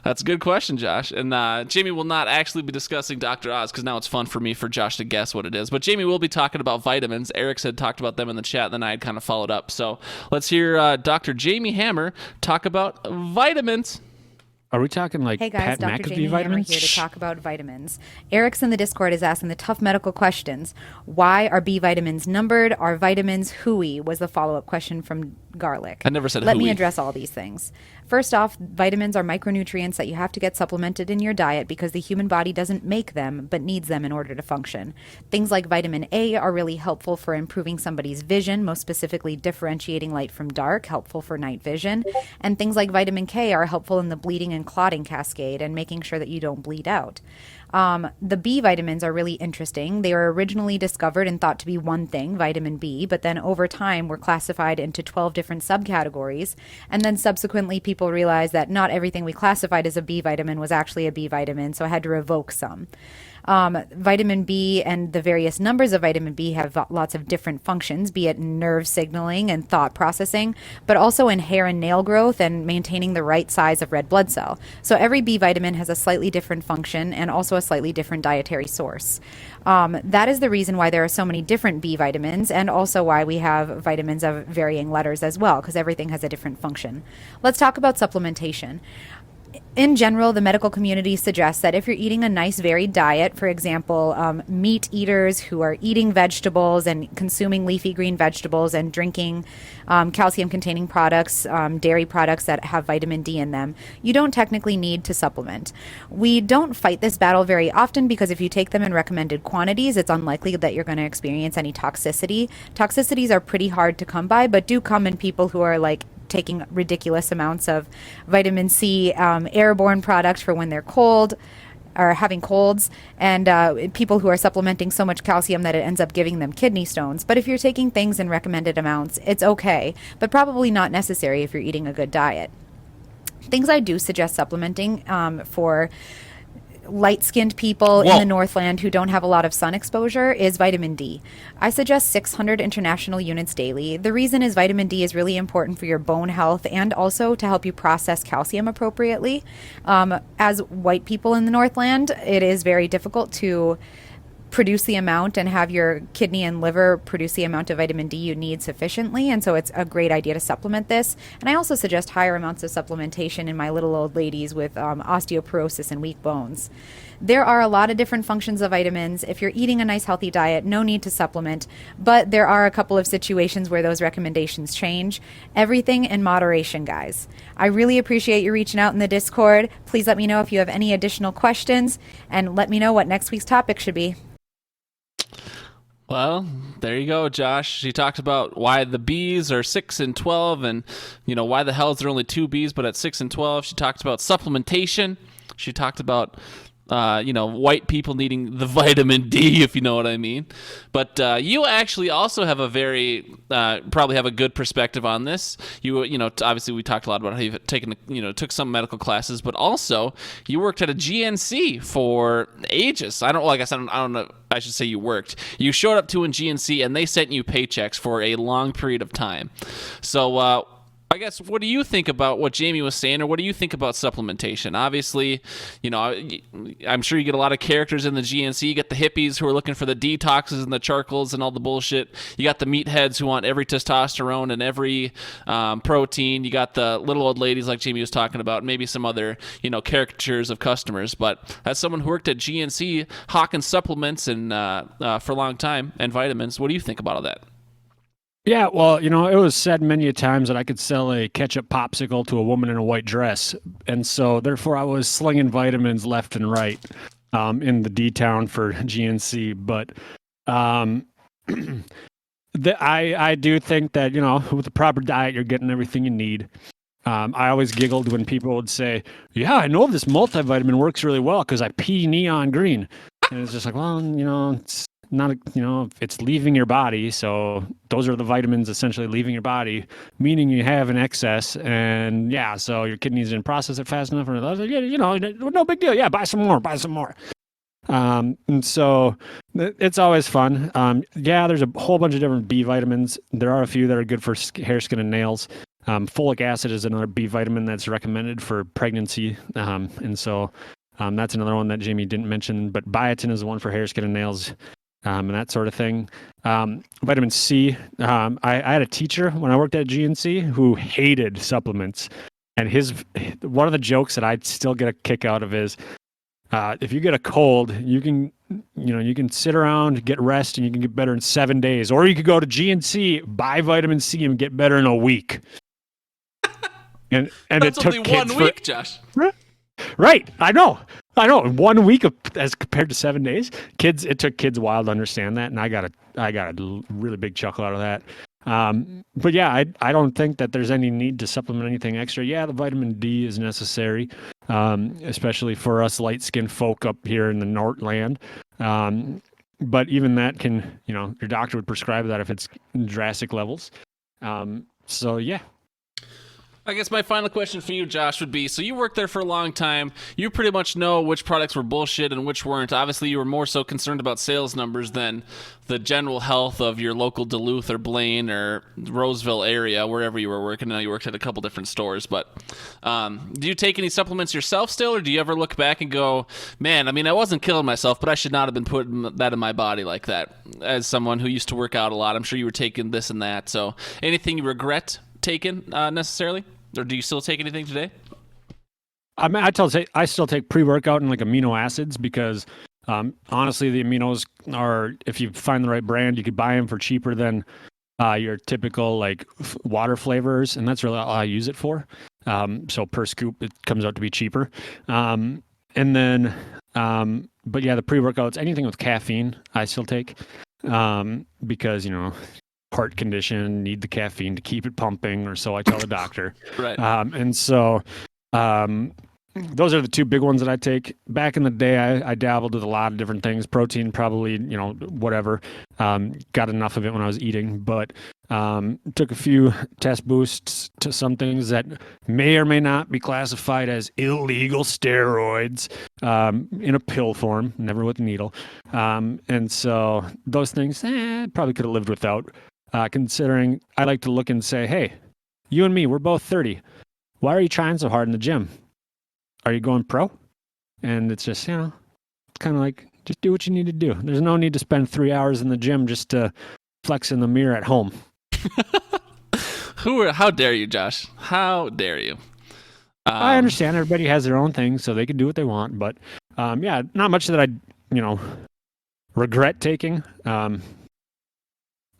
S2: That's a good question, Josh. And Jamie will not actually be discussing Dr. Oz because now it's fun for me for Josh to guess what it is. But Jamie will be talking about vitamins. Eric had talked about them in the chat, and then I had kind of followed up. So let's hear Dr. Jamie Hammer talk about vitamins.
S3: Are we talking like
S6: Hey guys,
S3: Pat
S6: Dr.
S3: McAfee
S6: Jamie Hammer
S3: vitamins?
S6: here to talk about vitamins. Eric's in the Discord is asking the tough medical questions. Why are B vitamins numbered? Are vitamins hooey? Was the follow-up question from Garlic.
S2: I never said
S6: Let me
S2: hooey.
S6: address all these things. First off, vitamins are micronutrients that you have to get supplemented in your diet because the human body doesn't make them but needs them in order to function. Things like vitamin A are really helpful for improving somebody's vision, most specifically differentiating light from dark, helpful for night vision. And things like vitamin K are helpful in the bleeding and clotting cascade and making sure that you don't bleed out. The B vitamins are really interesting. They were originally discovered and thought to be one thing, vitamin B, but then over time were classified into 12 different subcategories. And then subsequently people realized that not everything we classified as a B vitamin was actually a B vitamin, so I had to revoke some. Vitamin B and the various numbers of vitamin B have lots of different functions, be it nerve signaling and thought processing, but also in hair and nail growth and maintaining the right size of red blood cell. So every B vitamin has a slightly different function and also a slightly different dietary source. That is the reason why there are so many different B vitamins and also why we have vitamins of varying letters as well, because everything has a different function. Let's talk about supplementation. In general, the medical community suggests that if you're eating a nice varied diet, for example, meat eaters who are eating vegetables and consuming leafy green vegetables and drinking calcium-containing products, dairy products that have vitamin D in them, you don't technically need to supplement. We don't fight this battle very often because if you take them in recommended quantities, it's unlikely that you're going to experience any toxicity. Toxicities are pretty hard to come by, but do come in people who are like taking ridiculous amounts of vitamin C airborne product for when they're cold or having colds, and people who are supplementing so much calcium that it ends up giving them kidney stones. But if you're taking things in recommended amounts, it's okay, but probably not necessary if you're eating a good diet. Things I do suggest supplementing for light-skinned people in the Northland who don't have a lot of sun exposure is vitamin D. I suggest 600 international units daily. The reason is vitamin D is really important for your bone health and also to help you process calcium appropriately. As white people in the Northland, it is very difficult to produce the amount and have your kidney and liver produce the amount of vitamin D you need sufficiently, and so it's a great idea to supplement this. And I also suggest higher amounts of supplementation in my little old ladies with osteoporosis and weak bones. There are a lot of different functions of vitamins. If you're eating a nice healthy diet, no need to supplement, but there are a couple of situations where those recommendations change. Everything in moderation, guys. I really appreciate you reaching out in the Discord. Please let me know if you have any additional questions, and let me know what next week's topic should be.
S2: Well, there you go, Josh. She talked about why the Bs are 6 and 12 and, why the hell is there only 2 Bs but at 6 and 12. She talked about supplementation. She talked about, white people needing the vitamin D, if you know what I mean. But you actually also have a very, probably have a good perspective on this. Obviously we talked a lot about how you've taken, took some medical classes, but also you worked at a GNC for ages. I don't know. I should say you worked. You showed up to a GNC and they sent you paychecks for a long period of time. So, I guess, what do you think about what Jamie was saying, or what do you think about supplementation? Obviously, I'm sure you get a lot of characters in the GNC. You get the hippies who are looking for the detoxes and the charcoals and all the bullshit. You got the meatheads who want every testosterone and every protein. You got the little old ladies like Jamie was talking about, maybe some other, caricatures of customers. But as someone who worked at GNC hawking supplements and for a long time and vitamins, what do you think about all that?
S3: Yeah, well, it was said many a times that I could sell a ketchup popsicle to a woman in a white dress. And so, therefore, I was slinging vitamins left and right in the D-Town for GNC. But I do think that, with the proper diet, you're getting everything you need. I always giggled when people would say, yeah, I know this multivitamin works really well because I pee neon green. And it's just like, well, it's not, it's leaving your body. So those are the vitamins essentially leaving your body, meaning you have an excess. And yeah, so your kidneys didn't process it fast enough. No big deal. Yeah, buy some more. And so it's always fun. Yeah, there's a whole bunch of different B vitamins. There are a few that are good for hair, skin, and nails. Folic acid is another B vitamin that's recommended for pregnancy, and so that's another one that Jamie didn't mention. But biotin is the one for hair, skin, and nails, and that sort of thing. Vitamin C. I had a teacher when I worked at GNC who hated supplements, and one of the jokes that I still get a kick out of is, if you get a cold, you can sit around, get rest, and you can get better in 7 days. Or you could go to GNC, buy vitamin C, and get better in a week. And
S2: That's
S3: it took
S2: only
S3: kids
S2: 1 week, Josh.
S3: Right. I know. 1 week as compared to 7 days. It took kids a while to understand that, and I got a really big chuckle out of that. But yeah, I don't think that there's any need to supplement anything extra. Yeah, the vitamin D is necessary, especially for us light-skinned folk up here in the Northland. But even that can, your doctor would prescribe that if it's in drastic levels. So yeah.
S2: I guess my final question for you, Josh, would be, so you worked there for a long time. You pretty much know which products were bullshit and which weren't. Obviously, you were more so concerned about sales numbers than the general health of your local Duluth or Blaine or Roseville area, wherever you were working. I know you worked at a couple different stores, but do you take any supplements yourself still, or do you ever look back and go, man, I mean, I wasn't killing myself, but I should not have been putting that in my body like that? As someone who used to work out a lot, I'm sure you were taking this and that. So anything you regret taken necessarily, or do you still take anything today?
S3: I mean, I still take pre-workout and like amino acids because honestly, the aminos are, if you find the right brand, you could buy them for cheaper than your typical like water flavors, and that's really all I use it for. So per scoop, it comes out to be cheaper. And then, but yeah, the pre-workouts, anything with caffeine, I still take because heart condition, need the caffeine to keep it pumping, or so I tell the doctor.
S2: Right.
S3: And so those are the two big ones that I take. Back in the day, I dabbled with a lot of different things. Protein, probably, whatever. Got enough of it when I was eating, but took a few test boosts to some things that may or may not be classified as illegal steroids in a pill form, never with a needle. And so those things, probably could have lived without. Considering I like to look and say, hey, you and me, we're both 30. Why are you trying so hard in the gym? Are you going pro? And it's just, it's kind of like, just do what you need to do. There's no need to spend 3 hours in the gym just to flex in the mirror at home.
S2: How dare you, Josh? How dare you?
S3: I understand everybody has their own thing, so they can do what they want. But yeah, not much that I, regret taking. A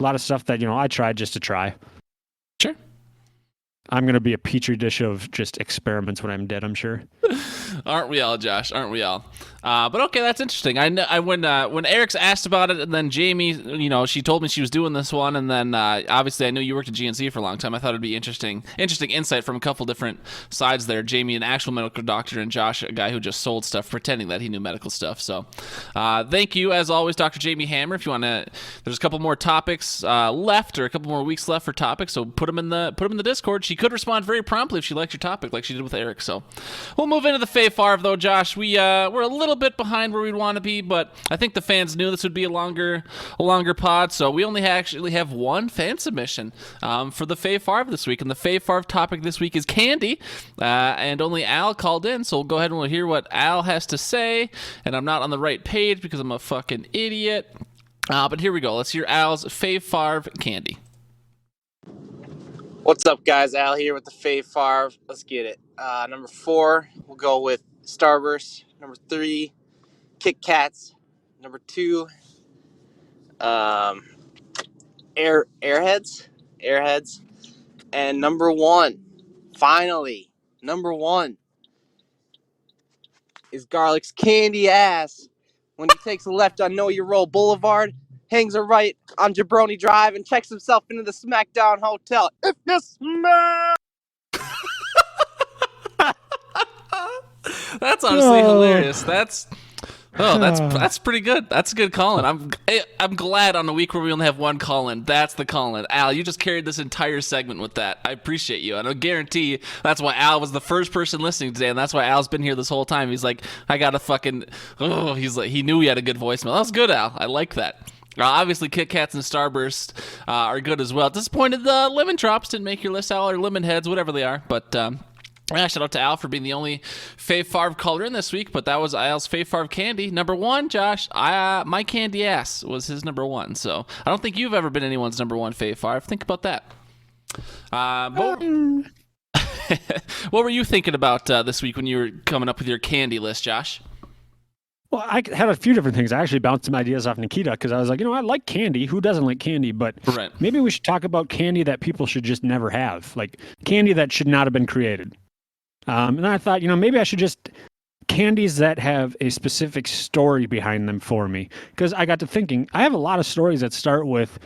S3: lot of stuff that, I tried just to try.
S2: Sure.
S3: I'm going to be a petri dish of just experiments when I'm dead, I'm sure.
S2: Aren't we all, Josh? Aren't we all? But okay, that's interesting. When Eric's asked about it, and then Jamie, she told me she was doing this one, and then obviously I knew you worked at GNC for a long time. I thought it'd be interesting insight from a couple different sides there. Jamie, an actual medical doctor, and Josh, a guy who just sold stuff, pretending that he knew medical stuff. So, thank you as always, Dr. Jamie Hammer. If you want to, there's a couple more topics left, or a couple more weeks left for topics. So put them in the Discord. She could respond very promptly if she liked your topic, like she did with Eric. So we'll move into the Fave Favre, though, Josh. We're a little bit behind where we'd want to be, but I think the fans knew this would be a longer pod, so we only actually have one fan submission for the Fave Favre this week, and the Fave Favre topic this week is candy, and only Al called in, so we'll go ahead and we'll hear what Al has to say, and I'm not on the right page because I'm a fucking idiot, but here we go. Let's hear Al's Fave Favre candy.
S7: What's up, guys? Al here with the Fave Favre. Let's get it. Number 4, we'll go with Starburst. Number 3, Kit Kats. Number 2, Airheads. And number 1, finally, number 1 is Garlic's candy ass. When he takes a left on Know Your Roll Boulevard, hangs a right on Jabroni Drive, and checks himself into the SmackDown Hotel. If you smell...
S2: That's honestly hilarious. That's pretty good. That's a good call-in. I'm glad on a week where we only have one call-in. That's the call-in. Al, you just carried this entire segment with that. I appreciate you, and I guarantee that's why Al was the first person listening today, and that's why Al's been here this whole time. He's like, I got a fucking. He's like, he knew he had a good voicemail. That was good, Al. I like that. Obviously, Kit Kats and Starburst are good as well. Disappointed the Lemon Drops didn't make your list, Al, or Lemon Heads, whatever they are. But shout out to Al for being the only Fave Favre caller in this week. But that was Al's Fave Favre candy. Number one, Josh, my candy ass was his number one. So I don't think you've ever been anyone's number one Fave Favre. Think about that. What were you thinking about this week when you were coming up with your candy list, Josh?
S3: Well, I had a few different things. I actually bounced some ideas off Nikita because I was like, I like candy. Who doesn't like candy? But maybe we should talk about candy that people should just never have, like candy that should not have been created. And then I thought, maybe I should just candies that have a specific story behind them for me. Because I got to thinking, I have a lot of stories that start with,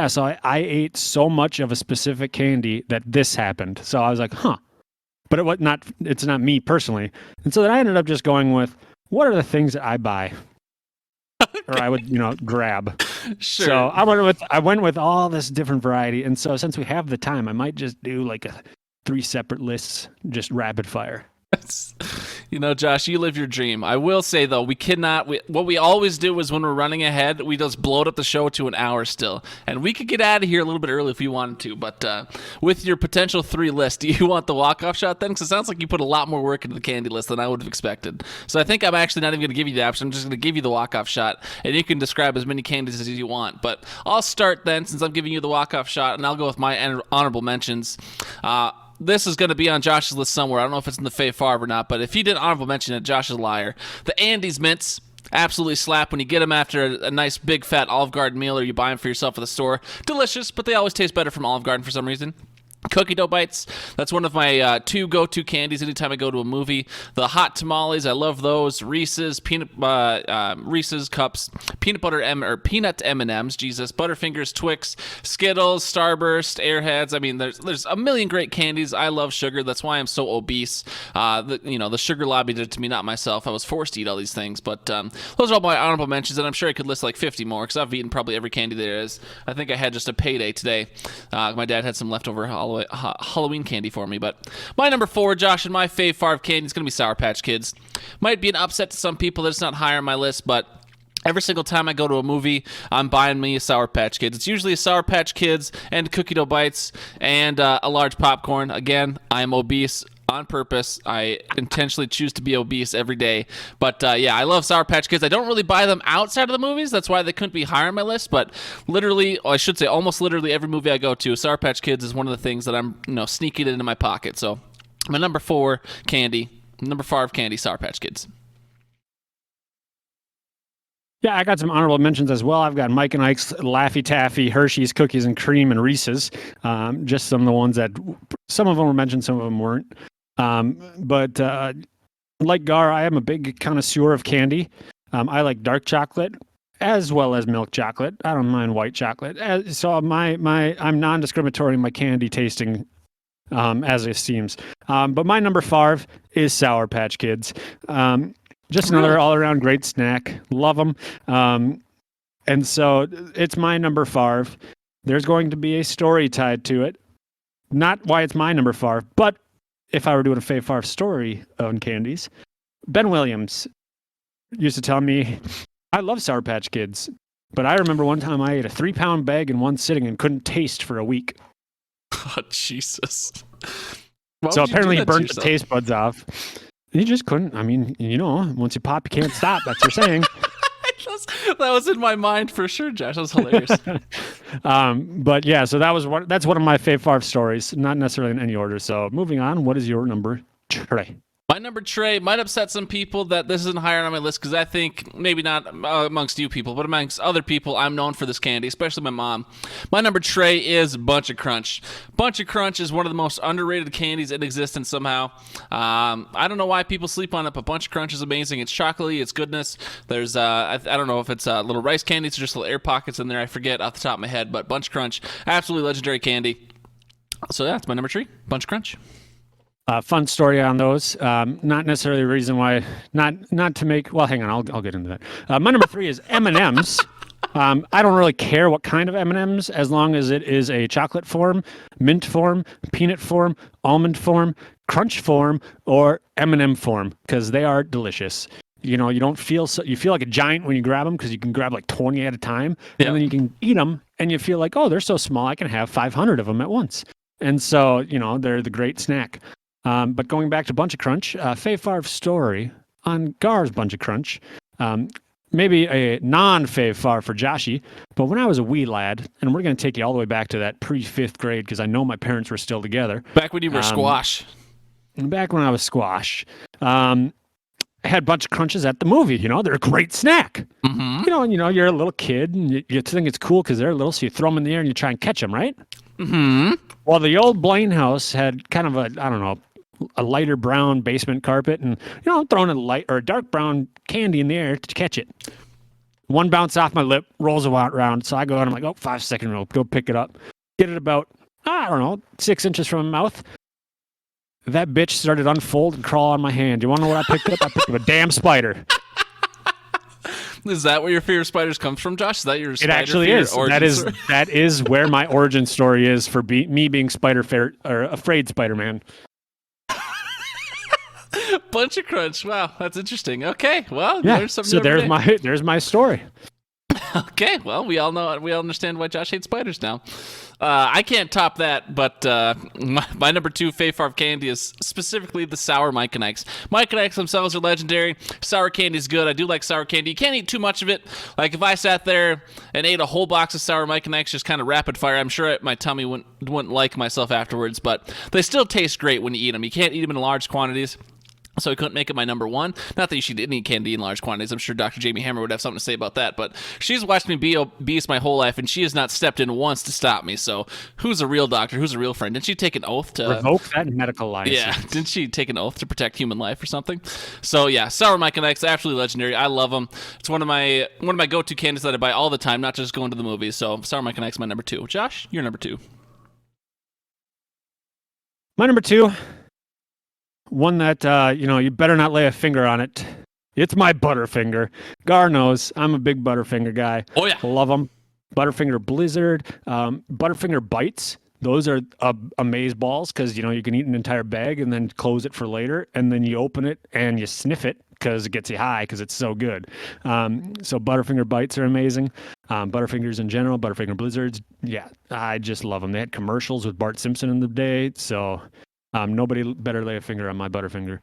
S3: so I ate so much of a specific candy that this happened. So I was like, But it's not me personally. And so then I ended up just going with, what are the things that I buy or I would, grab?
S2: Sure.
S3: So I went with all this different variety. And so since we have the time, I might just do like 3 separate lists, just rapid fire.
S2: Josh, you live your dream. I will say, though, what we always do is when we're running ahead, we just bloat up the show to an hour still. And we could get out of here a little bit early if we wanted to. But with your potential 3 list, do you want the walk-off shot then? Because it sounds like you put a lot more work into the candy list than I would have expected. So I think I'm actually not even going to give you the option. I'm just going to give you the walk-off shot. And you can describe as many candies as you want. But I'll start then, since I'm giving you the walk-off shot, and I'll go with my honorable mentions. This is going to be on Josh's list somewhere. I don't know if it's in the Fave Favre or not, but if he did honorable mention it, Josh is a liar. The Andes Mints absolutely slap when you get them after a nice big fat Olive Garden meal or you buy them for yourself at the store. Delicious, but they always taste better from Olive Garden for some reason. Cookie dough bites. That's one of my 2 go-to candies anytime I go to a movie. The hot tamales, I love those. Reese's Reese's cups, peanut M&Ms. Jesus, Butterfingers, Twix, Skittles, Starburst, Airheads. I mean, there's a million great candies. I love sugar. That's why I'm so obese. The sugar lobby did it to me, not myself. I was forced to eat all these things. But those are all my honorable mentions, and I'm sure I could list like 50 more because I've eaten probably every candy there is. I think I had just a payday today. My dad had some leftover Halloween candy for me. But my number 4, Josh, and my Fave Favre candy is going to be Sour Patch Kids. Might be an upset to some people that it's not higher on my list, but every single time I go to a movie, I'm buying me a Sour Patch Kids. It's usually a Sour Patch Kids and cookie dough bites and a large popcorn. Again, I'm obese on purpose. I intentionally choose to be obese every day. But I love Sour Patch Kids. I don't really buy them outside of the movies. That's why they couldn't be higher on my list. But almost literally every movie I go to, Sour Patch Kids is one of the things that I'm sneaking into my pocket. So my number 4 candy, number 5 candy, Sour Patch Kids.
S3: Yeah, I got some honorable mentions as well. I've got Mike and Ike's Laffy Taffy, Hershey's Cookies and Cream, and Reese's. Just some of the ones that, some of them were mentioned, some of them weren't. But like Gar, I am a big connoisseur of candy. I like dark chocolate as well as milk chocolate. I don't mind white chocolate. So I'm non-discriminatory in my candy tasting, as it seems. But my number 5 is Sour Patch Kids. Just another all-around great snack. Love them. And so it's my number 5. There's going to be a story tied to it. Not why it's my number 5, but if I were doing a Fave Favre story on candies, Ben Williams used to tell me, I love Sour Patch Kids, but I remember one time I ate a 3-pound bag in one sitting and couldn't taste for a week.
S2: Oh, Jesus.
S3: So apparently he burnt the taste buds off. He just couldn't. I mean, once you pop, you can't stop. That's your saying.
S2: That was in my mind for sure, Josh. That was hilarious.
S3: But yeah, so that's one of my Fave Favre stories, not necessarily in any order. So moving on, what is your number, Trey?
S2: My number, Trey, might upset some people that this isn't higher on my list because I think maybe not amongst you people, but amongst other people, I'm known for this candy, especially my mom. My number, Trey, is Bunch of Crunch. Bunch of Crunch is one of the most underrated candies in existence somehow. I don't know why people sleep on it, but Bunch of Crunch is amazing. It's chocolatey, it's goodness. There's, I don't know if it's little rice candies or just little air pockets in there. I forget off the top of my head, but Bunch of Crunch, absolutely legendary candy. So yeah, that's my number 3, Bunch of Crunch.
S3: Fun story on those. Not necessarily the reason why. Not to make. Well, hang on. I'll get into that. My number 3 is M&Ms. I don't really care what kind of M&Ms as long as it is a chocolate form, mint form, peanut form, almond form, crunch form, or M&M form because they are delicious. You know, you don't feel you feel like a giant when you grab them because you can grab like 20 at a time,
S2: Yeah.
S3: and then you can eat them, and you feel like, oh, they're so small, I can have 500 of them at once. And so, you know, they're the great snack. But going back to Bunch of Crunch, Fave Favre's story on Gar's Bunch of Crunch, maybe a non-Fave Favre for Joshy, but when I was a wee lad, and we're going to take you all the way back to that pre-fifth grade because I know my parents were still together.
S2: Back when you were squash.
S3: Back when I was squash. I had Bunch of Crunches at the movie. You know, they're a great snack.
S2: Mm-hmm.
S3: You know, you're a little kid and you think it's cool because they're little, so you throw them in the air and you try and catch them, right?
S2: Mm-hmm.
S3: Well, the old Blaine house had kind of a lighter brown basement carpet, and you know, I'm throwing a light or a dark brown candy in the air to catch it. One bounce off my lip, rolls around, so I go out. I'm like, oh, 5 second roll, go pick it up, get it about 6 inches from my mouth. That bitch started to unfold and crawl on my hand. You want to know what I picked up? I picked up a damn spider.
S2: Is that where your fear of spiders comes from, Josh? Is that your spider
S3: It actually
S2: fear
S3: is.
S2: origin story?
S3: That is where my origin story is for me being afraid Spider-Man.
S2: Bunch of Crunch. Wow, that's interesting. Okay, well,
S3: Yeah.
S2: there's something.
S3: So there's my story.
S2: Okay, well, we all understand why Josh hates spiders now. I can't top that, but my number 2 Fave Favre candy is specifically the sour Mike and Ike's. Mike and Ike's themselves are legendary. Sour candy is good. I do like sour candy. You can't eat too much of it. Like if I sat there and ate a whole box of sour Mike and Ike's just kind of rapid fire, I'm sure my tummy wouldn't like myself afterwards, but they still taste great when you eat them. You can't eat them in large quantities. So I couldn't make it my number 1. Not that you should eat candy in large quantities. I'm sure Dr. Jamie Hammer would have something to say about that. But she's watched me be obese my whole life, and she has not stepped in once to stop me. So who's a real doctor? Who's a real friend? Didn't she take an oath to
S3: revoke that medical license?
S2: Yeah, didn't she take an oath to protect human life or something? So yeah, sour Mike and Ike's absolutely legendary. I love them. It's one of my go-to candies that I buy all the time, not just going to the movies. So sour Mike and Ike's my number 2. Josh, you're number 2.
S3: My number 2. One that, you better not lay a finger on it. It's my Butterfinger. Gar knows I'm a big Butterfinger guy.
S2: Oh, yeah.
S3: Love them. Butterfinger Blizzard. Butterfinger Bites. Those are amaze balls because, you can eat an entire bag and then close it for later. And then you open it and you sniff it because it gets you high because it's so good. So Butterfinger Bites are amazing. Butterfingers in general, Butterfinger Blizzards. Yeah, I just love them. They had commercials with Bart Simpson in the day. So... nobody better lay a finger on my Butterfinger.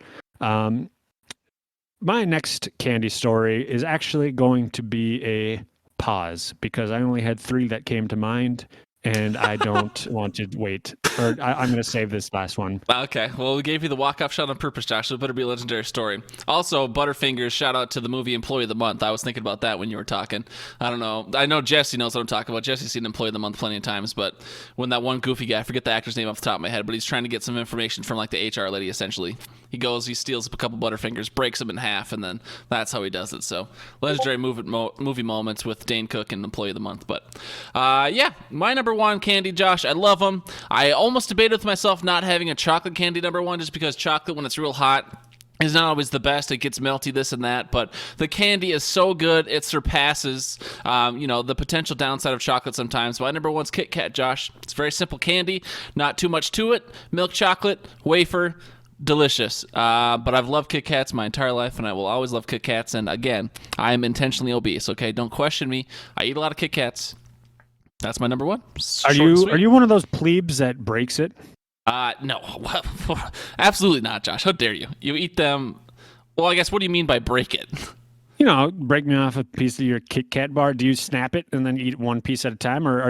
S3: My next candy story is actually going to be a pause because I only had 3 that came to mind, and I don't want to wait. Or I'm going to save this last one.
S2: Okay, well, we gave you the walk-off shot on purpose, Josh, so it better be a legendary story. Also, Butterfingers, shout out to the movie Employee of the Month. I was thinking about that when you were talking. I don't know. I know Jesse knows what I'm talking about. Jesse's seen Employee of the Month plenty of times, but when that one goofy guy, I forget the actor's name off the top of my head, but he's trying to get some information from, like, the HR lady, essentially. He steals up a couple Butterfingers, breaks them in half, and then that's how he does it. So, legendary movie moments with Dane Cook and Employee of the Month. But, yeah, my number 1 candy, Josh, I love them. I almost debated with myself not having a chocolate candy number 1 just because chocolate, when it's real hot, is not always the best. It gets melty, this and that, but the candy is so good, it surpasses, the potential downside of chocolate sometimes. My number 1's Kit Kat, Josh. It's very simple candy, not too much to it. Milk chocolate, wafer, delicious. But I've loved Kit Kats my entire life, and I will always love Kit Kats. And again, I am intentionally obese. Okay, don't question me. I eat a lot of Kit Kats. That's my number 1.
S3: Are you one of those plebes that breaks it?
S2: No, absolutely not, Josh. How dare you? You eat them. Well, I guess what do you mean by break it?
S3: Break me off a piece of your Kit Kat bar. Do you snap it and then eat one piece at a time, or are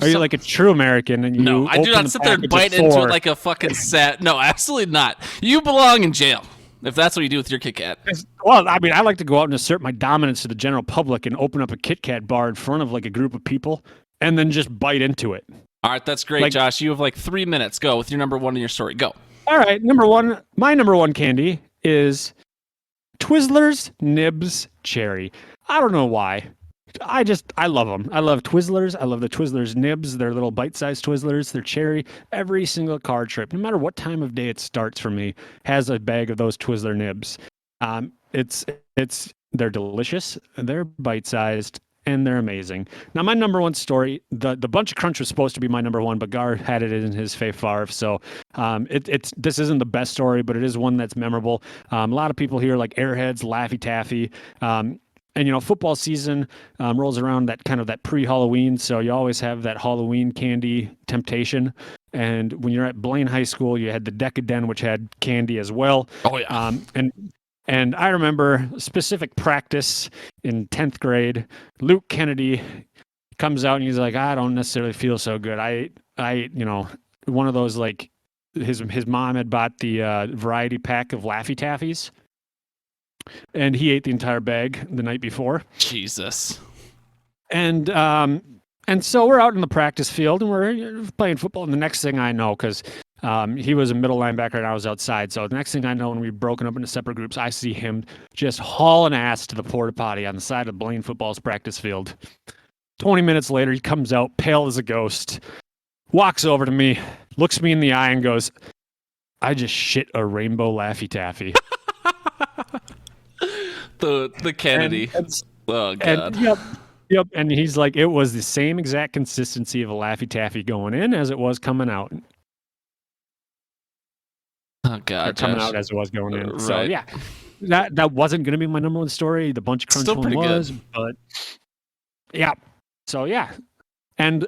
S3: you like a true American and you?
S2: No, I do not sit there and bite into it like a fucking set. No, absolutely not. You belong in jail if that's what you do with your Kit Kat.
S3: Well, I mean, I like to go out and assert my dominance to the general public and open up a Kit Kat bar in front of like a group of people and then just bite into it.
S2: All right, that's great, Josh. You have like 3 minutes. Go with your number 1 in your story. Go.
S3: All right, number 1. My number 1 candy is Twizzlers Nibs Cherry. I don't know why. I love them. I love Twizzlers. I love the Twizzlers Nibs. They're little bite-sized Twizzlers. They're cherry. Every single car trip, no matter what time of day it starts for me, has a bag of those Twizzler Nibs. They're delicious. They're bite-sized. and they're amazing. Now, my number one story, the Bunch of Crunch was supposed to be my number one, but Gar had it in his Fave Favre. So this isn't the best story, but it is one that's memorable. A lot of people here like Airheads, Laffy Taffy. And, football season rolls around that pre-Halloween. So you always have that Halloween candy temptation. And when you're at Blaine High School, you had the Decadent, which had candy as well.
S2: Oh, yeah.
S3: And I remember specific practice in 10th grade. Luke Kennedy comes out and he's like, I don't necessarily feel so good. I one of those, like, his mom had bought the variety pack of Laffy Taffies. And he ate the entire bag the night before.
S2: Jesus.
S3: And so we're out in the practice field and we're playing football. And the next thing I know, because he was a middle linebacker and I was outside. So the next thing I know, when we've broken up into separate groups, I see him just hauling ass to the porta potty on the side of Blaine football's practice field. 20 minutes later, he comes out pale as a ghost, walks over to me, looks me in the eye and goes, I just shit a rainbow Laffy Taffy.
S2: The Kennedy. Oh, God.
S3: And, yep. And he's like, it was the same exact consistency of a Laffy Taffy going in as it was coming out.
S2: Oh, God.
S3: Or coming out as it was going in.
S2: Right.
S3: So, yeah. That wasn't going to be my number one story. The Bunch of Crunch
S2: Still
S3: one
S2: pretty
S3: was.
S2: good.
S3: But, yeah. So, yeah. And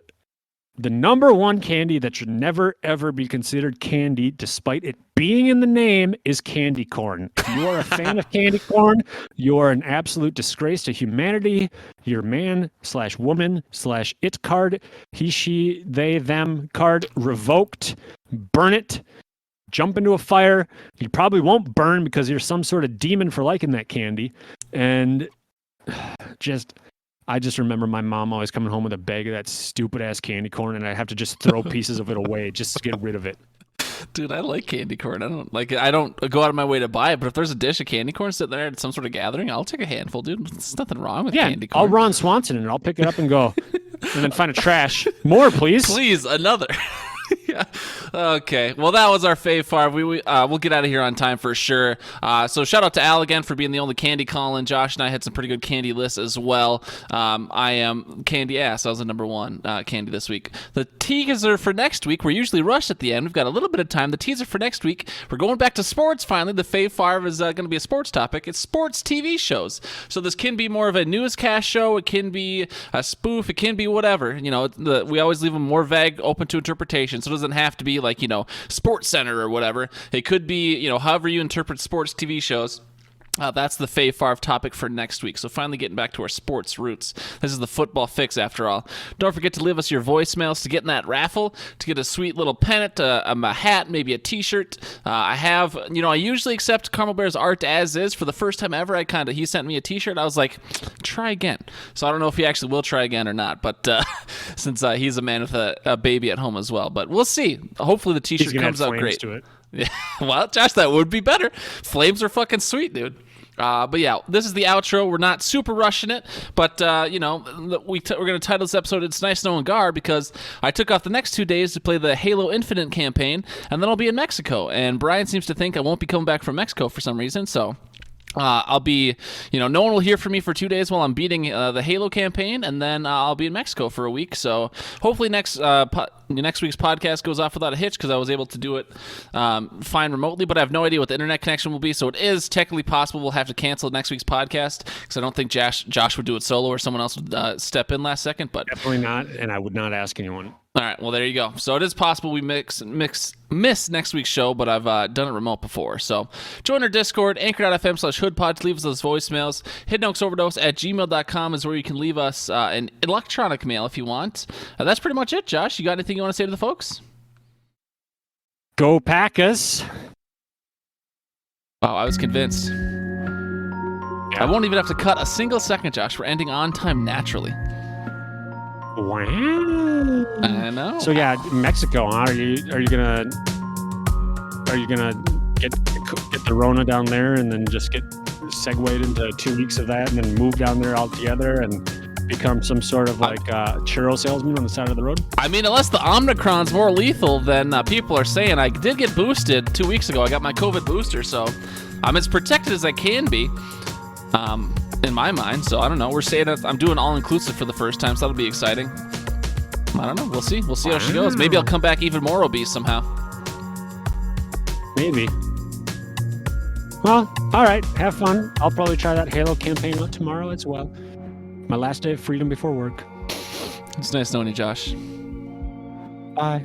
S3: the number one candy that should never, ever be considered candy, despite it being in the name, is candy corn. If you are a fan of candy corn, you are an absolute disgrace to humanity. Your man/woman/it card, he, she, they, them card revoked. Burn it. Jump into a fire. You probably won't burn because you're some sort of demon for liking that candy. And I just remember my mom always coming home with a bag of that stupid ass candy corn, and I'd have to just throw pieces of it away just to get rid of it.
S2: Dude, I like candy corn. I don't go out of my way to buy it, but if there's a dish of candy corn sitting there at some sort of gathering, I'll take a handful, dude. There's nothing wrong with candy corn.
S3: I'll Ron Swanson and I'll pick it up and go, and then find a trash. More, please.
S2: Please, another. Yeah. Okay. Well, that was our Fave Favre. We'll get out of here on time for sure. So shout out to Al again for being the only candy calling. Josh and I had some pretty good candy lists as well. I am candy ass. I was the number one candy this week. The teaser for next week, we're usually rushed at the end. We've got a little bit of time. The teaser for next week, we're going back to sports finally. The Fave Favre is going to be a sports topic. It's sports TV shows. So this can be more of a newscast show. It can be a spoof. It can be whatever. We always leave them more vague, open to interpretation. So it doesn't have to be like, Sports Center or whatever. It could be, however you interpret sports TV shows. That's the Fave Favre topic for next week. So finally getting back to our sports roots. This is the football fix after all. Don't forget to leave us your voicemails to get in that raffle, to get a sweet little pennant, a hat, maybe a t-shirt. I usually accept Carmel Bear's art as is. For the first time ever, he sent me a t-shirt. I was like, try again. So I don't know if he actually will try again or not, but since he's a man with a baby at home as well. But we'll see. Hopefully the t-shirt comes out great.
S3: To it.
S2: Yeah. Well, Josh, that would be better. Flames are fucking sweet, dude. But yeah, this is the outro. We're not super rushing it, but we're going to title this episode "It's Nice Knowing Gar" because I took off the next 2 days to play the Halo Infinite campaign, and then I'll be in Mexico. And Brian seems to think I won't be coming back from Mexico for some reason, so I'll be, no one will hear from me for 2 days while I'm beating the Halo campaign, and then I'll be in Mexico for a week. So hopefully next week's podcast goes off without a hitch because I was able to do it fine remotely, but I have no idea what the internet connection will be. So it is technically possible we'll have to cancel next week's podcast because I don't think Josh would do it solo or someone else would step in last second. But
S3: definitely not, and I would not ask anyone.
S2: All right, well, there you go. So it is possible we miss next week's show, but I've done it remote before. So join our Discord, anchor.fm/hoodpod to leave us those voicemails. hiddenokesoverdose@gmail.com is where you can leave us an electronic mail if you want. That's pretty much it, Josh. You got anything you want to say to the folks?
S3: Go Packers.
S2: Wow, I was convinced. I won't even have to cut a single second, Josh. We're ending on time naturally.
S3: Wow.
S2: I know.
S3: So yeah, Mexico, huh? Are you gonna get the Rona down there and then just get segued into 2 weeks of that and then move down there altogether and become some sort of churro salesman on the side of the road?
S2: I mean, unless the Omicron's more lethal than people are saying. I did get boosted 2 weeks ago. I got my COVID booster, so I'm as protected as I can be. in my mind. So I don't know. We're saying that I'm doing all inclusive for the first time, so that'll be exciting. I don't know. We'll see. We'll see how she goes. Maybe I'll come back even more obese somehow.
S3: Maybe. Well, all right. Have fun. I'll probably try that Halo campaign out tomorrow as well. My last day of freedom before work.
S2: It's nice knowing you, Josh.
S3: Bye.